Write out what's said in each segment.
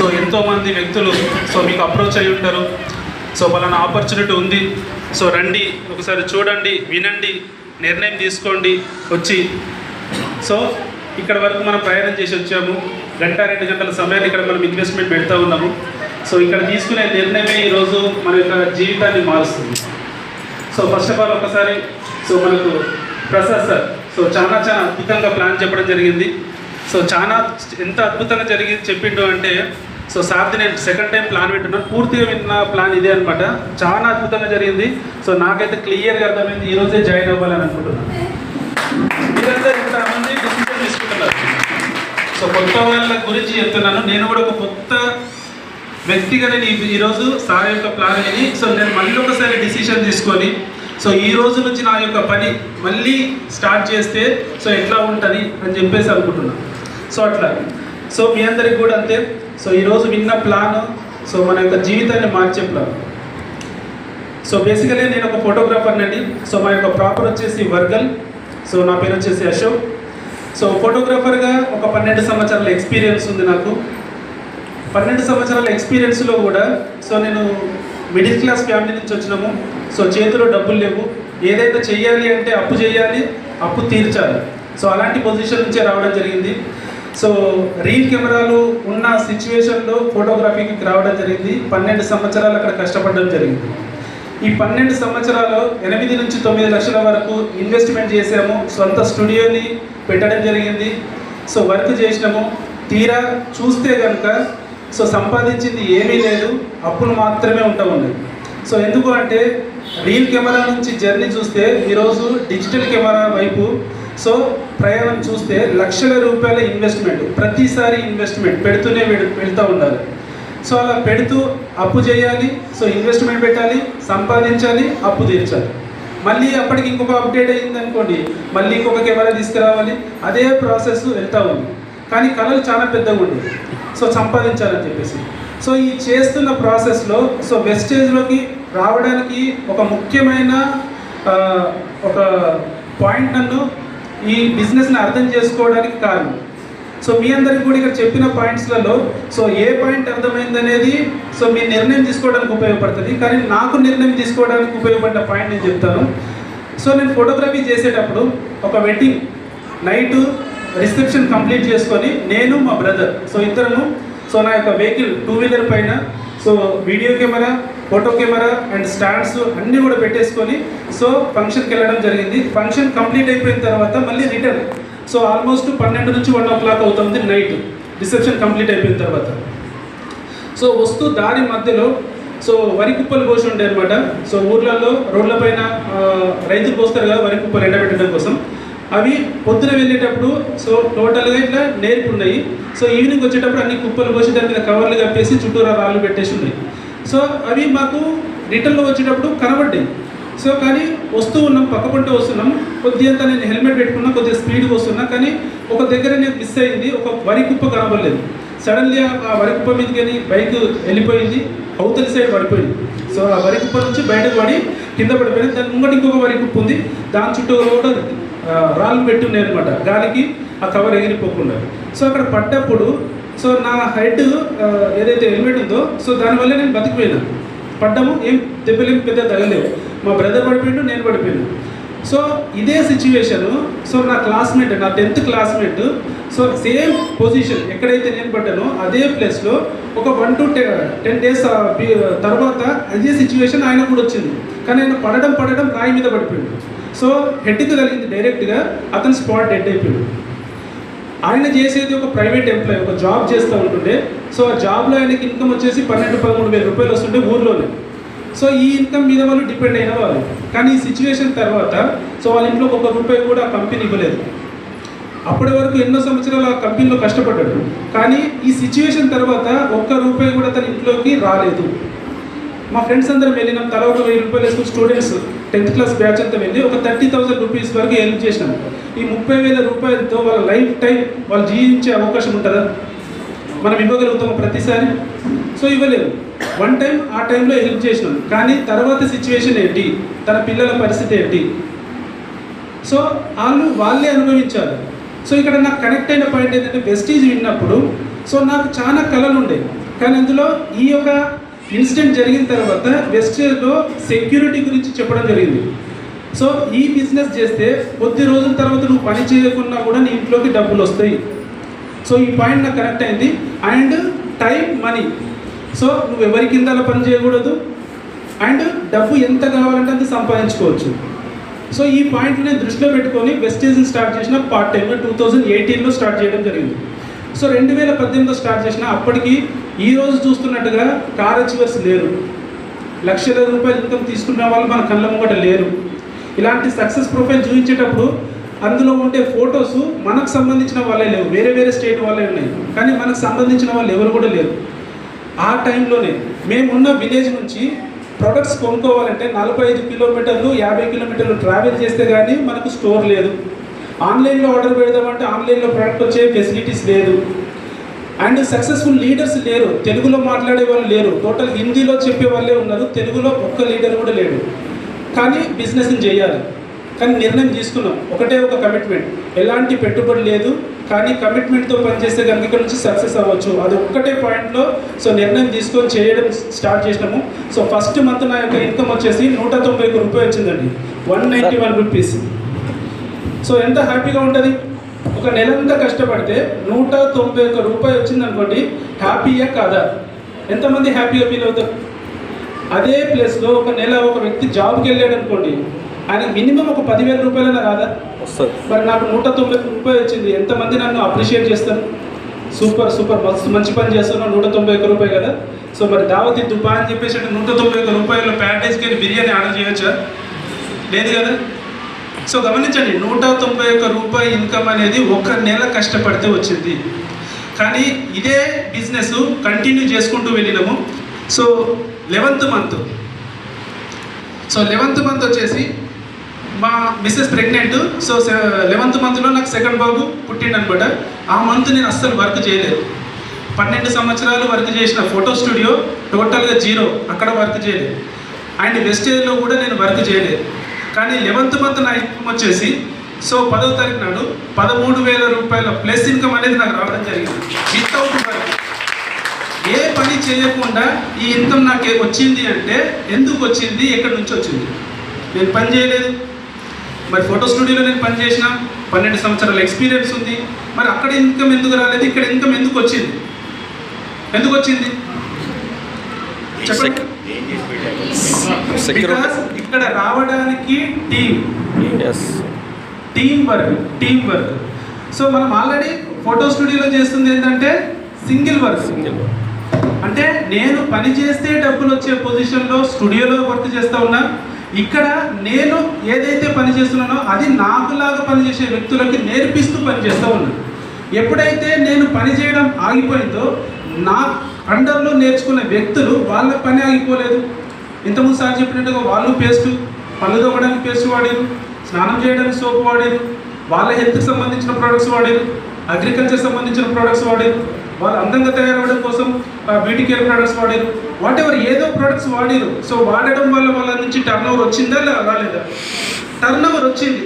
So ఎంతోమంది వ్యక్తులు so మీకు అప్రోచ్ అయి ఉంటారు. సో పలానా ఆపర్చునిటీ ఉంది, సో రండి ఒకసారి చూడండి, వినండి, నిర్ణయం తీసుకోండి వచ్చి. సో ఇక్కడ వరకు మనం ప్రయాణం చేసి వచ్చాము. 1-2 గంటల సమయాన్ని ఇక్కడ మనం ఇన్వెస్ట్మెంట్ పెడతా ఉన్నాము. సో ఇక్కడ తీసుకునే నిర్ణయమే ఈరోజు మన యొక్క జీవితాన్ని మారుస్తుంది. సో ఫస్ట్ ఆఫ్ ఆల్ ఒకసారి సో మనకు ప్రసాద్ సార్ సో చాలా అద్భుతంగా ప్లాన్ చెప్పడం జరిగింది. సో ఎంత అద్భుతంగా చెప్పిండు అంటే, సో సార్ది నేను సెకండ్ టైం ప్లాన్ వింటున్నాను. పూర్తిగా విన్న ప్లాన్ ఇదే అనమాట. చాలా అద్భుతంగా జరిగింది. సో నాకైతే క్లియర్గా అర్థమైంది, ఈరోజే జాయిన్ అవ్వాలని అనుకుంటున్నాను. మీరంతా ఇంతమంది డిసిషన్ తీసుకుంటున్నారు. సో కొత్త వాళ్ళ గురించి చెప్తున్నాను. నేను కూడా ఒక కొత్త వ్యక్తిగా నేను ఈరోజు సార్ యొక్క ప్లాన్ విని సో నేను మళ్ళీ ఒకసారి డిసిషన్ తీసుకొని సో ఈ రోజు నుంచి నా యొక్క పని మళ్ళీ స్టార్ట్ చేస్తే సో ఎట్లా ఉంటుంది అని చెప్పేసి అనుకుంటున్నాను. సో అట్లా సో మీ అందరికి కూడా అంతే. సో ఈరోజు విన్న ప్లాన్ సో మన యొక్క జీవితాన్ని మార్చే ప్లాన్. సో బేసికలీ నేను ఒక ఫోటోగ్రాఫర్ అండి. సో మా యొక్క ప్రాపర్ వచ్చేసి వర్గల్. సో నా పేరు వచ్చేసి అశోక్. సో ఫోటోగ్రాఫర్గా ఒక 12 సంవత్సరాల ఎక్స్పీరియన్స్ ఉంది నాకు. 12 సంవత్సరాల ఎక్స్పీరియన్స్లో కూడా సో నేను మిడిల్ క్లాస్ ఫ్యామిలీ నుంచి వచ్చినాము. సో చేతిలో డబ్బులు లేవు, ఏదైతే చెయ్యాలి అంటే అప్పు చేయాలి, అప్పు తీర్చాలి. సో అలాంటి పొజిషన్ నుంచే రావడం జరిగింది. సో రీల్ కెమెరాలు ఉన్న సిచ్యువేషన్లో ఫోటోగ్రఫీకి రావడం జరిగింది. 12 సంవత్సరాలు అక్కడ కష్టపడడం జరిగింది. ఈ 12 సంవత్సరాలు 8 నుంచి 9 లక్షల వరకు ఇన్వెస్ట్మెంట్ చేసాము. సొంత స్టూడియోని పెట్టడం జరిగింది. సో వర్క్ చేసినాము. తీరా చూస్తే కనుక సో సంపాదించింది ఏమీ లేదు, అప్పులు మాత్రమే ఉంటా ఉన్నాయి. సో ఎందుకు అంటే రీల్ కెమెరా నుంచి జర్నీ చూస్తే ఈరోజు డిజిటల్ కెమెరా వైపు సో ప్రయాణం చూస్తే లక్షల రూపాయల ఇన్వెస్ట్మెంట్, ప్రతిసారి ఇన్వెస్ట్మెంట్ పెడుతూనే వెళ్తూ ఉండాలి. సో అలా పెడుతూ అప్పు చేయాలి, సో ఇన్వెస్ట్మెంట్ పెట్టాలి, సంపాదించాలి, అప్పు తీర్చాలి. మళ్ళీ అప్పటికి ఇంకొక అప్డేట్ అయింది అనుకోండి, మళ్ళీ ఇంకొక కెమెరా తీసుకురావాలి. అదే ప్రాసెస్ వెళ్తూ ఉంది. కానీ కళలు చాలా పెద్దగా ఉండేవి. సో సంపాదించాలని చెప్పేసి సో ఈ చేస్తున్న ప్రాసెస్లో సో వెస్టేజ్లోకి రావడానికి ఒక ముఖ్యమైన ఒక పాయింట్ నన్ను ఈ బిజినెస్ని అర్థం చేసుకోవడానికి కారణం. సో మీ అందరికీ కూడా ఇక్కడ చెప్పిన పాయింట్స్లలో సో ఏ పాయింట్ అర్థమైందనేది సో మీ నిర్ణయం తీసుకోవడానికి ఉపయోగపడుతుంది. కానీ నాకు నిర్ణయం తీసుకోవడానికి ఉపయోగపడిన పాయింట్ నేను చెప్తాను. సో నేను ఫోటోగ్రఫీ చేసేటప్పుడు ఒక వెడ్డింగ్ నైటు రిసెప్షన్ కంప్లీట్ చేసుకొని నేను మా బ్రదర్ సో ఇద్దరము సో నా యొక్క వెహికల్ 2-వీలర్ పైన so video camera, photo camera and stands అన్నీ కూడా పెట్టేసుకొని సో ఫంక్షన్కి వెళ్ళడం జరిగింది. ఫంక్షన్ కంప్లీట్ అయిపోయిన తర్వాత మళ్ళీ రిటర్న్ సో ఆల్మోస్ట్ 12 నుంచి 1 o'clock అవుతుంది నైట్, రిసెప్షన్ కంప్లీట్ అయిపోయిన తర్వాత. సో వస్తూ దారి మధ్యలో సో వరి కుప్పలు పోసి ఉండే అనమాట. సో ఊర్లలో రోడ్ల పైన రైతులు పోస్తారు కదా వరి కుప్పలు ఎండబెట్టడం కోసం. అవి పొద్దున వెళ్ళేటప్పుడు సో టోటల్గా ఇట్లా నేర్పు ఉన్నాయి. సో ఈవినింగ్ వచ్చేటప్పుడు అన్ని కుప్పలు పోసి దాని మీద కవర్లు కప్పేసి చుట్టూరా రాళ్ళు పెట్టేసి ఉన్నాయి. సో అవి మాకు రిటర్న్లో వచ్చేటప్పుడు కనబడ్డాయి. సో కానీ వస్తూ ఉన్నాం, పక్క పంట వస్తున్నాం. కొద్దిగా నేను హెల్మెట్ పెట్టుకున్నా, కొద్దిగా స్పీడ్గా వస్తున్నా. కానీ ఒక దగ్గర నేను మిస్ అయింది, ఒక వరి కుప్ప కనబడలేదు. సడన్లీ ఆ వరి కుప్ప మీదకి బైక్ వెళ్ళిపోయింది, అవతలి సైడ్ పడిపోయింది. సో ఆ వరి కుప్ప నుంచి బయటకు పడి కింద పడిపోయింది. దాని ముంగటి ఇంకొక వరి కుప్ప ఉంది, దాని చుట్టూ కూడా రాళ్ళు పెట్టున్నాయి అనమాట, గాలికి ఆ కవర్ ఎగిరిపోకుండా. సో అక్కడ పడ్డప్పుడు సో నా హెడ్ ఏదైతే హెల్మెట్ ఉందో సో దానివల్ల నేను బతికిపోయినా. పడ్డాము, ఏం దెబ్బలేం పెద్ద తగలేవు. మా బ్రదర్ పడిపోయాడు, నేను పడిపోయాను. సో ఇదే సిచ్యువేషను సో నా క్లాస్మేట్, నా 10th classmate so same position ఎక్కడైతే నేను పడ్డానో అదే ప్లేస్లో ఒక 1 to 10 days తర్వాత అదే సిచ్యువేషన్ ఆయన కూడా వచ్చింది. కానీ ఆయన పడడం రాయి మీద పడిపోయాడు. సో హెడ్కి కలిగింది డైరెక్ట్గా, అతను స్పాట్ డెడ్ అయిపోయాడు. ఆయన చేసేది ఒక ప్రైవేట్ ఎంప్లాయీ, ఒక జాబ్ చేస్తూ ఉంటుండే. సో ఆ జాబ్లో ఆయనకి ఇన్కమ్ వచ్చేసి 12-13 వేల రూపాయలు వస్తుండే ఊర్లోనే. సో ఈ ఇన్కమ్ మీద వాళ్ళు డిపెండ్ అయిన వాళ్ళు. కానీ ఈ సిచ్యువేషన్ తర్వాత సో వాళ్ళ ఇంట్లో ₹1 కూడా కంపెనీ ఇవ్వలేదు. అప్పటి వరకు ఎన్నో సంవత్సరాలు ఆ కంపెనీలో కష్టపడ్డాడు. కానీ ఈ సిచ్యువేషన్ తర్వాత ₹1 కూడా తన ఇంట్లోకి రాలేదు. మా ఫ్రెండ్స్ అందరం వెళ్ళినాం, తల ఒక ₹1000 స్టూడెంట్స్ 10th క్లాస్ బ్యాచ్ అంతా వెళ్ళి ఒక ₹30,000 వరకు హెల్ప్ చేసినాం. ఈ ₹30,000 వాళ్ళ లైఫ్ టైం వాళ్ళు జీవించే అవకాశం ఉంటుందా? మనం ఇవ్వగలుగుతాము ప్రతిసారి? సో ఇవ్వలేము. వన్ టైం ఆ టైంలో హెల్ప్ చేసినాం. కానీ తర్వాత సిచ్యువేషన్ ఏంటి, తన పిల్లల పరిస్థితి ఏంటి, సో వాళ్ళే అనుభవించాలి. సో ఇక్కడ నాకు కనెక్ట్ అయిన పాయింట్ ఏంటంటే వెస్టీజ్ విన్నప్పుడు సో నాకు చాలా కళలు ఉండే. కానీ అందులో ఈ యొక్క ఇన్సిడెంట్ జరిగిన తర్వాత వెస్టేజ్లో సెక్యూరిటీ గురించి చెప్పడం జరిగింది. సో ఈ బిజినెస్ చేస్తే కొద్ది రోజుల తర్వాత నువ్వు పని చేయకుండా కూడా నీ ఇంట్లోకి డబ్బులు వస్తాయి. సో ఈ పాయింట్ నాకు కరెక్ట్ అయింది. అండ్ టైం మనీ, సో నువ్వు ఎవరి కింద పని చేయకూడదు అండ్ డబ్బు ఎంత కావాలంటే అంత సంపాదించుకోవచ్చు. సో ఈ పాయింట్ నేను దృష్టిలో పెట్టుకొని వెస్టేజ్ని స్టార్ట్ చేసిన పార్ట్ టైంలో 2018లో స్టార్ట్ చేయడం జరిగింది. సో 2018లో స్టార్ట్ చేసిన అప్పటికి ఈరోజు చూస్తున్నట్టుగా కార్ అచీవర్స్ లేరు, లక్షల రూపాయలు ఇన్కమ్ తీసుకున్న వాళ్ళు మన కళ్ళ ముంగట లేరు. ఇలాంటి సక్సెస్ ప్రొఫైల్ చూపించేటప్పుడు అందులో ఉండే ఫొటోస్ మనకు సంబంధించిన వాళ్ళే లేవు, వేరే వేరే స్టేట్ వాళ్ళే ఉన్నాయి, కానీ మనకు సంబంధించిన వాళ్ళు ఎవరు కూడా లేరు. ఆ టైంలోనే మేమున్న విలేజ్ నుంచి ప్రొడక్ట్స్ కొనుక్కోవాలంటే 45 కిలోమీటర్లు 50 కిలోమీటర్లు ట్రావెల్ చేస్తే కానీ మనకు స్టోర్ లేదు. ఆన్లైన్లో ఆర్డర్ పెడదామంటే ఆన్లైన్లో ప్రొడక్ట్ వచ్చే ఫెసిలిటీస్ లేదు. అండ్ సక్సెస్ఫుల్ లీడర్స్ లేరు, తెలుగులో మాట్లాడే వాళ్ళు లేరు, టోటల్ హిందీలో చెప్పే వాళ్ళే ఉన్నారు, తెలుగులో ఒక్క లీడర్ కూడా లేడు. కానీ బిజినెస్ని చేయాలి, కానీ నిర్ణయం తీసుకున్నాం, ఒకటే ఒక కమిట్మెంట్, ఎలాంటి పెట్టుబడి లేదు, కానీ కమిట్మెంట్తో పనిచేస్తే కనుక ఇక్కడ నుంచి సక్సెస్ అవ్వచ్చు, అది ఒక్కటే పాయింట్లో. సో నిర్ణయం తీసుకొని చేయడం స్టార్ట్ చేసినాము. సో ఫస్ట్ మంత్ నా యొక్క ఇన్కమ్ వచ్చేసి 191 రూపాయలు వచ్చిందండి, 191 రూపీస్. సో ఎంత హ్యాపీగా ఉంటుంది, ఒక నెలంతా కష్టపడితే 191 రూపాయలు వచ్చింది అనుకోండి, హ్యాపీయా కాదా? ఎంతమంది హ్యాపీగా ఫీల్ అవుతారు? అదే ప్లేస్లో ఒక నెల ఒక వ్యక్తి జాబ్కి వెళ్ళాడు అనుకోండి, ఆయన మినిమం ఒక 10,000 రూపాయలైనా రాదా? మరి నాకు 191 రూపాయలు వచ్చింది, ఎంతమంది నన్ను అప్రిషియేట్ చేస్తారు, సూపర్ సూపర్ మంచి పని చేస్తున్నావు, 191 రూపాయలు కదా. సో మరి దావత్ దుబ్బా అని చెప్పేసి 191 రూపాయలు ప్యాకేజ్కి వెళ్ళి బిర్యానీ ఆర్డర్ చేయొచ్చా? లేదు కదా. సో గమనించండి, 191 రూపాయలు ఇన్కమ్ అనేది ఒక నెల కష్టపడితే వచ్చింది. కానీ ఇదే బిజినెస్ కంటిన్యూ చేసుకుంటూ వెళ్ళినాము. So 11th month, so 11th month వచ్చేసి మా మిస్సెస్ ప్రెగ్నెంట్. సో 11th మంత్లో నాకు సెకండ్ బాబు పుట్టిండు అనమాట. ఆ మంత్ నేను అస్సలు వర్క్ చేయలేదు, 12 సంవత్సరాలు వర్క్ చేసిన ఫోటో స్టూడియో టోటల్గా జీరో, అక్కడ వర్క్ చేయలేదు. అండ్ వెస్టేజ్లో కూడా నేను వర్క్ చేయలేదు. కానీ 11th మంత్ నా ఇన్కమ్ వచ్చేసి సో 10వ తారీఖు నాడు 13,000 రూపాయల ప్లస్ ఇన్కమ్ అనేది నాకు రావడం జరిగింది. వితౌట్ వర్క్, ఏ పని చేయకుండా ఈ ఇన్కమ్ నాకు వచ్చింది అంటే ఎందుకు వచ్చింది, ఎక్కడి నుంచి వచ్చింది? నేను పని చేయలేదు. మరి ఫోటో స్టూడియోలో నేను పని చేసిన, 12 సంవత్సరాల ఎక్స్పీరియన్స్ ఉంది. మరి అక్కడ ఇన్కమ్ ఎందుకు రాలేదు, ఇక్కడ ఇన్కమ్ ఎందుకు వచ్చింది? ఎందుకు వచ్చింది చెప్పండి. బికాస్ ఇక్కడ రావడానికి టీమ్ వర్క్. సో మనం ఆల్రెడీ ఫోటో స్టూడియోలో చేస్తుంది ఏంటంటే సింగిల్ వర్క్. అంటే నేను పని చేస్తే డబ్బులు వచ్చే పొజిషన్లో స్టూడియోలో వర్క్ చేస్తూ ఉన్నా. ఇక్కడ నేను ఏదైతే పని చేస్తున్నానో అది నాకులాగా పనిచేసే వ్యక్తులకి నేర్పిస్తూ పనిచేస్తూ ఉన్నాను. ఎప్పుడైతే నేను పని చేయడం ఆగిపోయిందో నా అండర్లో నేర్చుకున్న వ్యక్తులు వాళ్ళ పని ఆగిపోలేదు. ఇంతకుముందు సార్ చెప్పినట్టుగా వాళ్ళు పేస్ట్, పళ్ళు తోమడానికి పేస్ట్ వాడారు, స్నానం చేయడానికి సోప్ వాడారు, వాళ్ళ హెల్త్కి సంబంధించిన ప్రోడక్ట్స్ వాడారు, అగ్రికల్చర్ సంబంధించిన ప్రోడక్ట్స్ వాడారు, వాళ్ళు అందంగా తయారవడం కోసం బ్యూటీ కేర్ ప్రోడక్ట్స్ వాడారు, వాట్ ఎవర్ ఏదో ప్రోడక్ట్స్ వాడారు. సో వాడడం వల్ల వాళ్ళ నుంచి టర్న్ ఓవర్ వచ్చిందా రాలేదా? టర్న్ ఓవర్ వచ్చింది.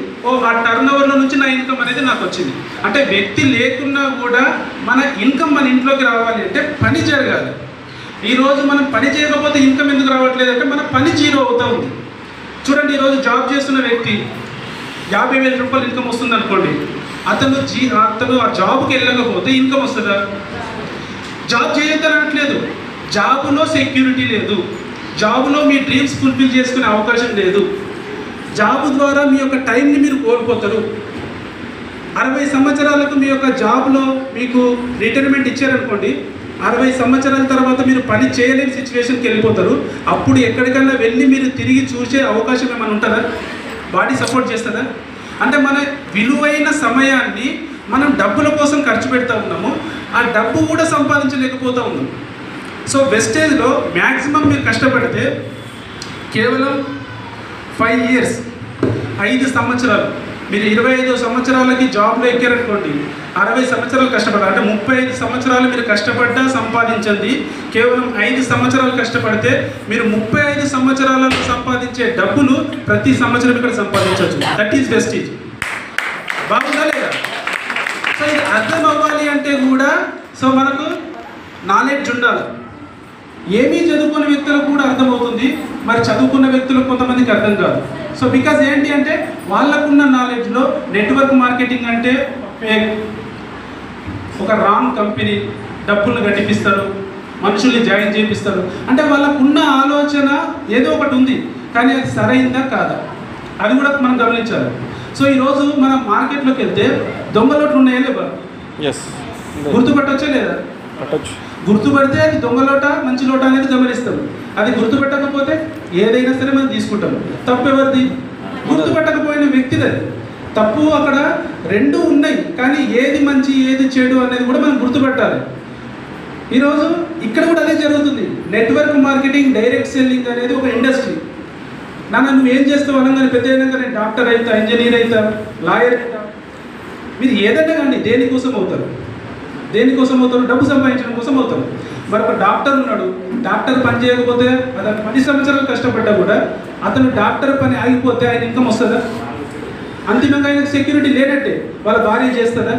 ఆ టర్న్ ఓవర్లో నుంచి నా ఇన్కమ్ అనేది నాకు వచ్చింది. అంటే వ్యక్తి లేకున్నా కూడా మన ఇన్కమ్ మన ఇంట్లోకి రావాలి అంటే పని జరగాలి. ఈరోజు మనం పని చేయకపోతే ఇన్కమ్ ఎందుకు రావట్లేదు అంటే మన పని జీరో అవుతూ ఉంది. చూడండి, ఈరోజు జాబ్ చేస్తున్న వ్యక్తి 50,000 రూపాయలు ఇన్కమ్ వస్తుంది అనుకోండి, అతను ఆ జాబ్కి వెళ్ళకపోతే ఇన్కమ్ వస్తుందా? జాబ్ చేయొద్దనట్లేదు, జాబులో సెక్యూరిటీ లేదు, జాబులో మీ డ్రీమ్స్ ఫుల్ఫిల్ చేసుకునే అవకాశం లేదు, జాబు ద్వారా మీ యొక్క టైంని మీరు కోల్పోతారు. 60 సంవత్సరాలకు మీ యొక్క జాబ్లో మీకు రిటైర్మెంట్ ఇచ్చారనుకోండి, 60 సంవత్సరాల తర్వాత మీరు పని చేయలేని సిచ్యువేషన్కి వెళ్ళిపోతారు. అప్పుడు ఎక్కడికన్నా వెళ్ళి మీరు తిరిగి చూసే అవకాశం ఏమైనా ఉంటుందా? బాడీ సపోర్ట్ చేస్తుందా? అంటే మన విలువైన సమయాన్ని మనం డబ్బుల కోసం ఖర్చు పెడతా ఉన్నాము, ఆ డబ్బు కూడా సంపాదించలేకపోతూ ఉన్నాం. సో వెస్టేజ్లో మ్యాక్సిమం మీరు కష్టపడితే కేవలం 5 years, 5 సంవత్సరాలు, మీరు 25 సంవత్సరాలకి జాబ్లో ఎక్కారనుకోండి, 60 సంవత్సరాలు కష్టపడాలి. అంటే 35 సంవత్సరాలు మీరు కష్టపడ్డా సంపాదించండి. కేవలం 5 సంవత్సరాలు కష్టపడితే మీరు 35 సంవత్సరాలకు సంపాదించే డబ్బులు ప్రతి సంవత్సరం ఇక్కడ సంపాదించవచ్చు. That is wastage. బాగుందా లేదా? సో ఇది అర్థం అవ్వాలి అంటే కూడా సో మనకు నాలెడ్జ్ ఉండాలి. ఏమీ చదువుకున్న వ్యక్తులకు కూడా అర్థమవుతుంది, మరి చదువుకున్న వ్యక్తులకు కొంతమందికి అర్థం కాదు. సో బికాజ్ ఏంటి అంటే వాళ్ళకున్న నాలెడ్జ్లో నెట్వర్క్ మార్కెటింగ్ అంటే ఒక రాంగ్ కంపెనీ, డబ్బులు గట్టిపిస్తారు, మనుషుల్ని జాయిన్ చేపిస్తారు. అంటే వాళ్ళకున్న ఆలోచన ఏదో ఒకటి ఉంది, కానీ అది సరైందా కాదా అది కూడా మనం గమనించాలి. సో ఈరోజు మనం మార్కెట్లోకి వెళ్తే దొంగలోట్లు ఉన్నాయా లేవా? గుర్తుపట్టొచ్చా లేదా? గుర్తుపడితే అది దొంగ లోట మంచి లోట అనేది గమనిస్తాం. అది గుర్తుపెట్టకపోతే ఏదైనా సరే మనం తీసుకుంటాం. తప్పు ఎవరిది? గుర్తుపెట్టకపోయిన వ్యక్తిది. తప్పు అక్కడ రెండు ఉన్నాయి, కానీ ఏది మంచి ఏది చెడు అనేది కూడా మనం గుర్తుపెట్టాలి. ఈరోజు ఇక్కడ కూడా అదే జరుగుతుంది. నెట్వర్క్ మార్కెటింగ్, డైరెక్ట్ సెల్లింగ్ అనేది ఒక ఇండస్ట్రీ. నువ్వు ఏం చేస్తావు అనగానే పెద్ద అయినాక నేను డాక్టర్ అవుతా, ఇంజనీర్ అవుతా, లాయర్ అవుతా. మీరు ఏదైనా కానీ దేనికోసం అవుతారు? దేనికోసం అవుతారు? డబ్బు సంపాదించడం కోసం అవుతారు. మరి ఒక డాక్టర్ ఉన్నాడు, డాక్టర్ పని చేయకపోతే అతను 10 సంవత్సరాలు కష్టపడ్డా కూడా అతను డాక్టర్ పని ఆగిపోతే ఆయన ఇన్కమ్ వస్తుందా? అంతిమంగా ఆయనకు సెక్యూరిటీ లేనట్టే. వాళ్ళ భార్య చేస్తుందా?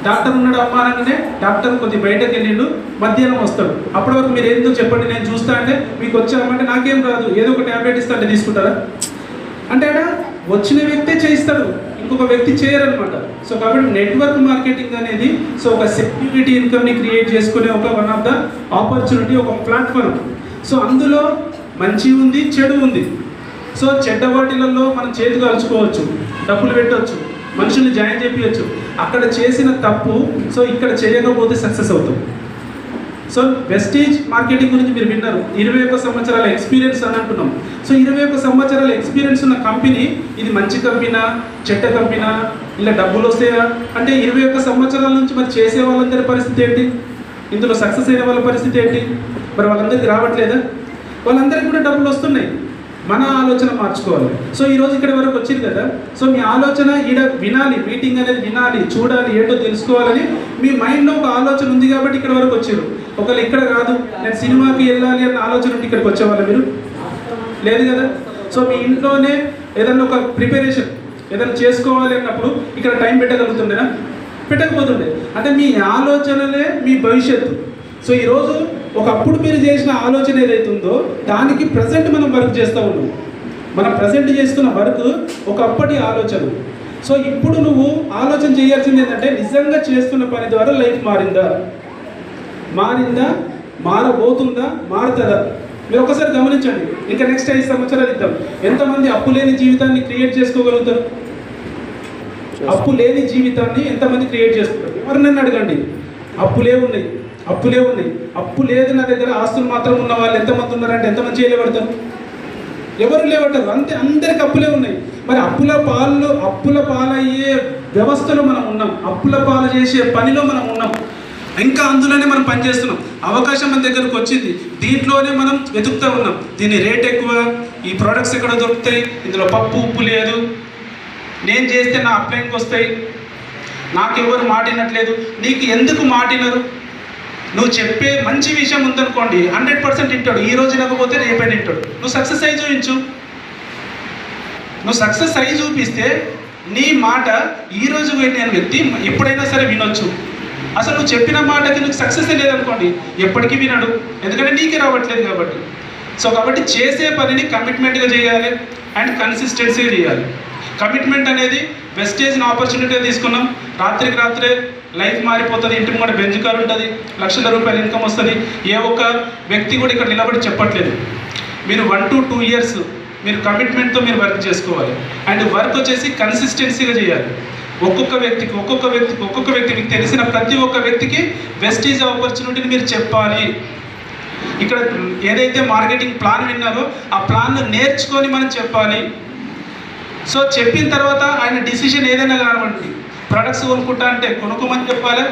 డాక్టర్ ఉన్నాడు అమ్మానంగానే డాక్టర్ కొద్దిగా బయటకు వెళ్ళిండు, మధ్యాహ్నం వస్తాడు. అప్పటి వరకు మీరు ఏందో చెప్పండి, నేను చూస్తా అంటే మీకు వచ్చామంటే నాకేం రాదు, ఏదో ఒక ట్యాబ్లెట్ ఇస్తా అంటే తీసుకుంటారా? అంటే ఆయన వచ్చిన వ్యక్తే చేయిస్తాడు, ఇంకొక వ్యక్తి చేయరనమాట. సో కాబట్టి నెట్వర్క్ మార్కెటింగ్ అనేది ఒక సెక్యూరిటీ ఇన్కమ్ని క్రియేట్ చేసుకునే ఒక వన్ ఆఫ్ ద ఆపర్చునిటీ, ఒక ప్లాట్ఫామ్. సో అందులో మంచి ఉంది, చెడు ఉంది. సో చెడ్డ వాటిలలో మనం చేతి కలుచుకోవచ్చు, డబ్బులు పెట్టవచ్చు, మనుషుల్ని జాయిన్ చేయించవచ్చు. అక్కడ చేసిన తప్పు ఇక్కడ చేయకపోతే సక్సెస్ అవుతాం. సో వెస్టీజ్ మార్కెటింగ్ గురించి మీరు విన్నారు. 21 సంవత్సరాల ఎక్స్పీరియన్స్ అని అంటున్నాం. సో 21 సంవత్సరాల ఎక్స్పీరియన్స్ ఉన్న కంపెనీ ఇది మంచి కంపెనా, చెడ్డ కంపెనా, ఇలా డబ్బులు వస్తాయా అంటే 21 సంవత్సరాల నుంచి మరి చేసే వాళ్ళందరి పరిస్థితి ఏంటి? ఇందులో సక్సెస్ అయిన వాళ్ళ పరిస్థితి ఏంటి? మరి వాళ్ళందరికీ రావట్లేదా? వాళ్ళందరికీ కూడా డబ్బులు వస్తున్నాయి. మన ఆలోచన మార్చుకోవాలి. సో ఈరోజు ఇక్కడ వరకు వచ్చింది కదా. సో మీ ఆలోచన ఈడ వినాలి, మీటింగ్ అనేది వినాలి, చూడాలి, ఏంటో తెలుసుకోవాలని మీ మైండ్లో ఒక ఆలోచన ఉంది కాబట్టి ఇక్కడ వరకు వచ్చారు. ఒకవేళ ఇక్కడ కాదు, నేను సినిమాకి వెళ్ళాలి అన్న ఆలోచన ఉంటే ఇక్కడికి వచ్చేవాళ్ళ మీరు? లేదు కదా. సో మీ ఇంట్లోనే ఏదన్నా ఒక ప్రిపరేషన్ ఏదైనా చేసుకోవాలి అన్నప్పుడు ఇక్కడ టైం పెట్టగలుగుతుండేనా? పెట్టకపోతుండే. అంటే మీ ఆలోచనలే మీ భవిష్యత్తు. సో ఈరోజు ఒకప్పుడు మీరు చేసిన ఆలోచన ఏదైతుందో దానికి ప్రజెంట్ మనం వర్క్ చేస్తూ ఉన్నాం. మనం ప్రజెంట్ చేస్తున్న వర్క్ ఒకప్పటి ఆలోచన. సో ఇప్పుడు నువ్వు ఆలోచన చేయాల్సింది ఏంటంటే నిజంగా చేస్తున్న పని ద్వారా లైఫ్ మారిందా, మారబోతుందా, మారుతుందా? మీరు ఒకసారి గమనించండి. ఇంకా నెక్స్ట్ 5 సంవత్సరాలు ఇద్దాం. ఎంతమంది అప్పు లేని జీవితాన్ని క్రియేట్ చేసుకోగలుగుతారు? అప్పు లేని జీవితాన్ని ఎంతమంది క్రియేట్ చేస్తారు? ఎవరినైనా అడగండి. అప్పులే ఉన్నాయి. అప్పు లేదు నా దగ్గర, ఆస్తులు మాత్రం ఉన్న వాళ్ళు ఎంతమంది ఉన్నారంటే ఎంతమంది చేయలేబడతారు? ఎవరు లేబడతారు? అంతే, అందరికి అప్పులే ఉన్నాయి. మరి అప్పుల పాలయ్యే వ్యవస్థలో మనం ఉన్నాం, అప్పుల పాలు చేసే పనిలో మనం ఉన్నాం. ఇంకా అందులోనే మనం పనిచేస్తున్నాం. అవకాశం మన దగ్గరకు వచ్చింది, దీంట్లోనే మనం వెతుకుతూ ఉన్నాం. దీని రేట్ ఎక్కువ, ఈ ప్రోడక్ట్స్ ఎక్కడ దొరుకుతాయి, ఇందులో పప్పు ఉప్పు లేదు, నేను చేస్తే నా అప్లైన్కి వస్తాయి, నాకెవరు మాటినట్లేదు. నీకు ఎందుకు మాటినరు? నువ్వు చెప్పే మంచి విషయం ఉందనుకోండి 100% వింటాడు. ఈ రోజు వినకపోతే రేపే వింటాడు. నువ్వు సక్సెస్ అయి చూపించు. నువ్వు సక్సెస్ అయి చూపిస్తే నీ మాట ఈ రోజు వినే వ్యక్తి ఎప్పుడైనా సరే వినొచ్చు. అసలు నువ్వు చెప్పిన మాటకి నువ్వు సక్సెస్ లేదనుకోండి ఎప్పటికీ వినడు, ఎందుకంటే నీకే రావట్లేదు కాబట్టి. సో కాబట్టి చేసే పనిని కమిట్మెంట్గా చేయాలి అండ్ కన్సిస్టెన్సీగా చేయాలి. కమిట్మెంట్ అనేది వెస్టేజ్ని ఆపర్చునిటీ తీసుకున్నాం. రాత్రికి రాత్రే లైఫ్ మారిపోతుంది. ఇంటి ముందు బెంజ్ కార్ ఉంటుంది, లక్షల రూపాయలు ఇన్కమ్ వస్తుంది. ఏ ఒక్క వ్యక్తి కూడా ఇక్కడ నిలబడి చెప్పట్లేదు. మీరు 1 to 2 years మీరు కమిట్మెంట్తో మీరు వర్క్ చేసుకోవాలి. అండ్ వర్క్ వచ్చేసి కన్సిస్టెన్సీగా చేయాలి. ఒక్కొక్క వ్యక్తికి మీకు తెలిసిన ప్రతి ఒక్క వ్యక్తికి వెస్టేజ్ ఆపర్చునిటీని మీరు చెప్పాలి. ఇక్కడ ఏదైతే మార్కెటింగ్ ప్లాన్ విన్నారో ఆ ప్లాన్ను నేర్చుకొని మనం చెప్పాలి. సో చెప్పిన తర్వాత ఆయన డిసిషన్ ఏదైనా కానివ్వండి, ప్రొడక్ట్స్ కొనుక్కుంటా అంటే కొనుక్కోమని చెప్పాలి,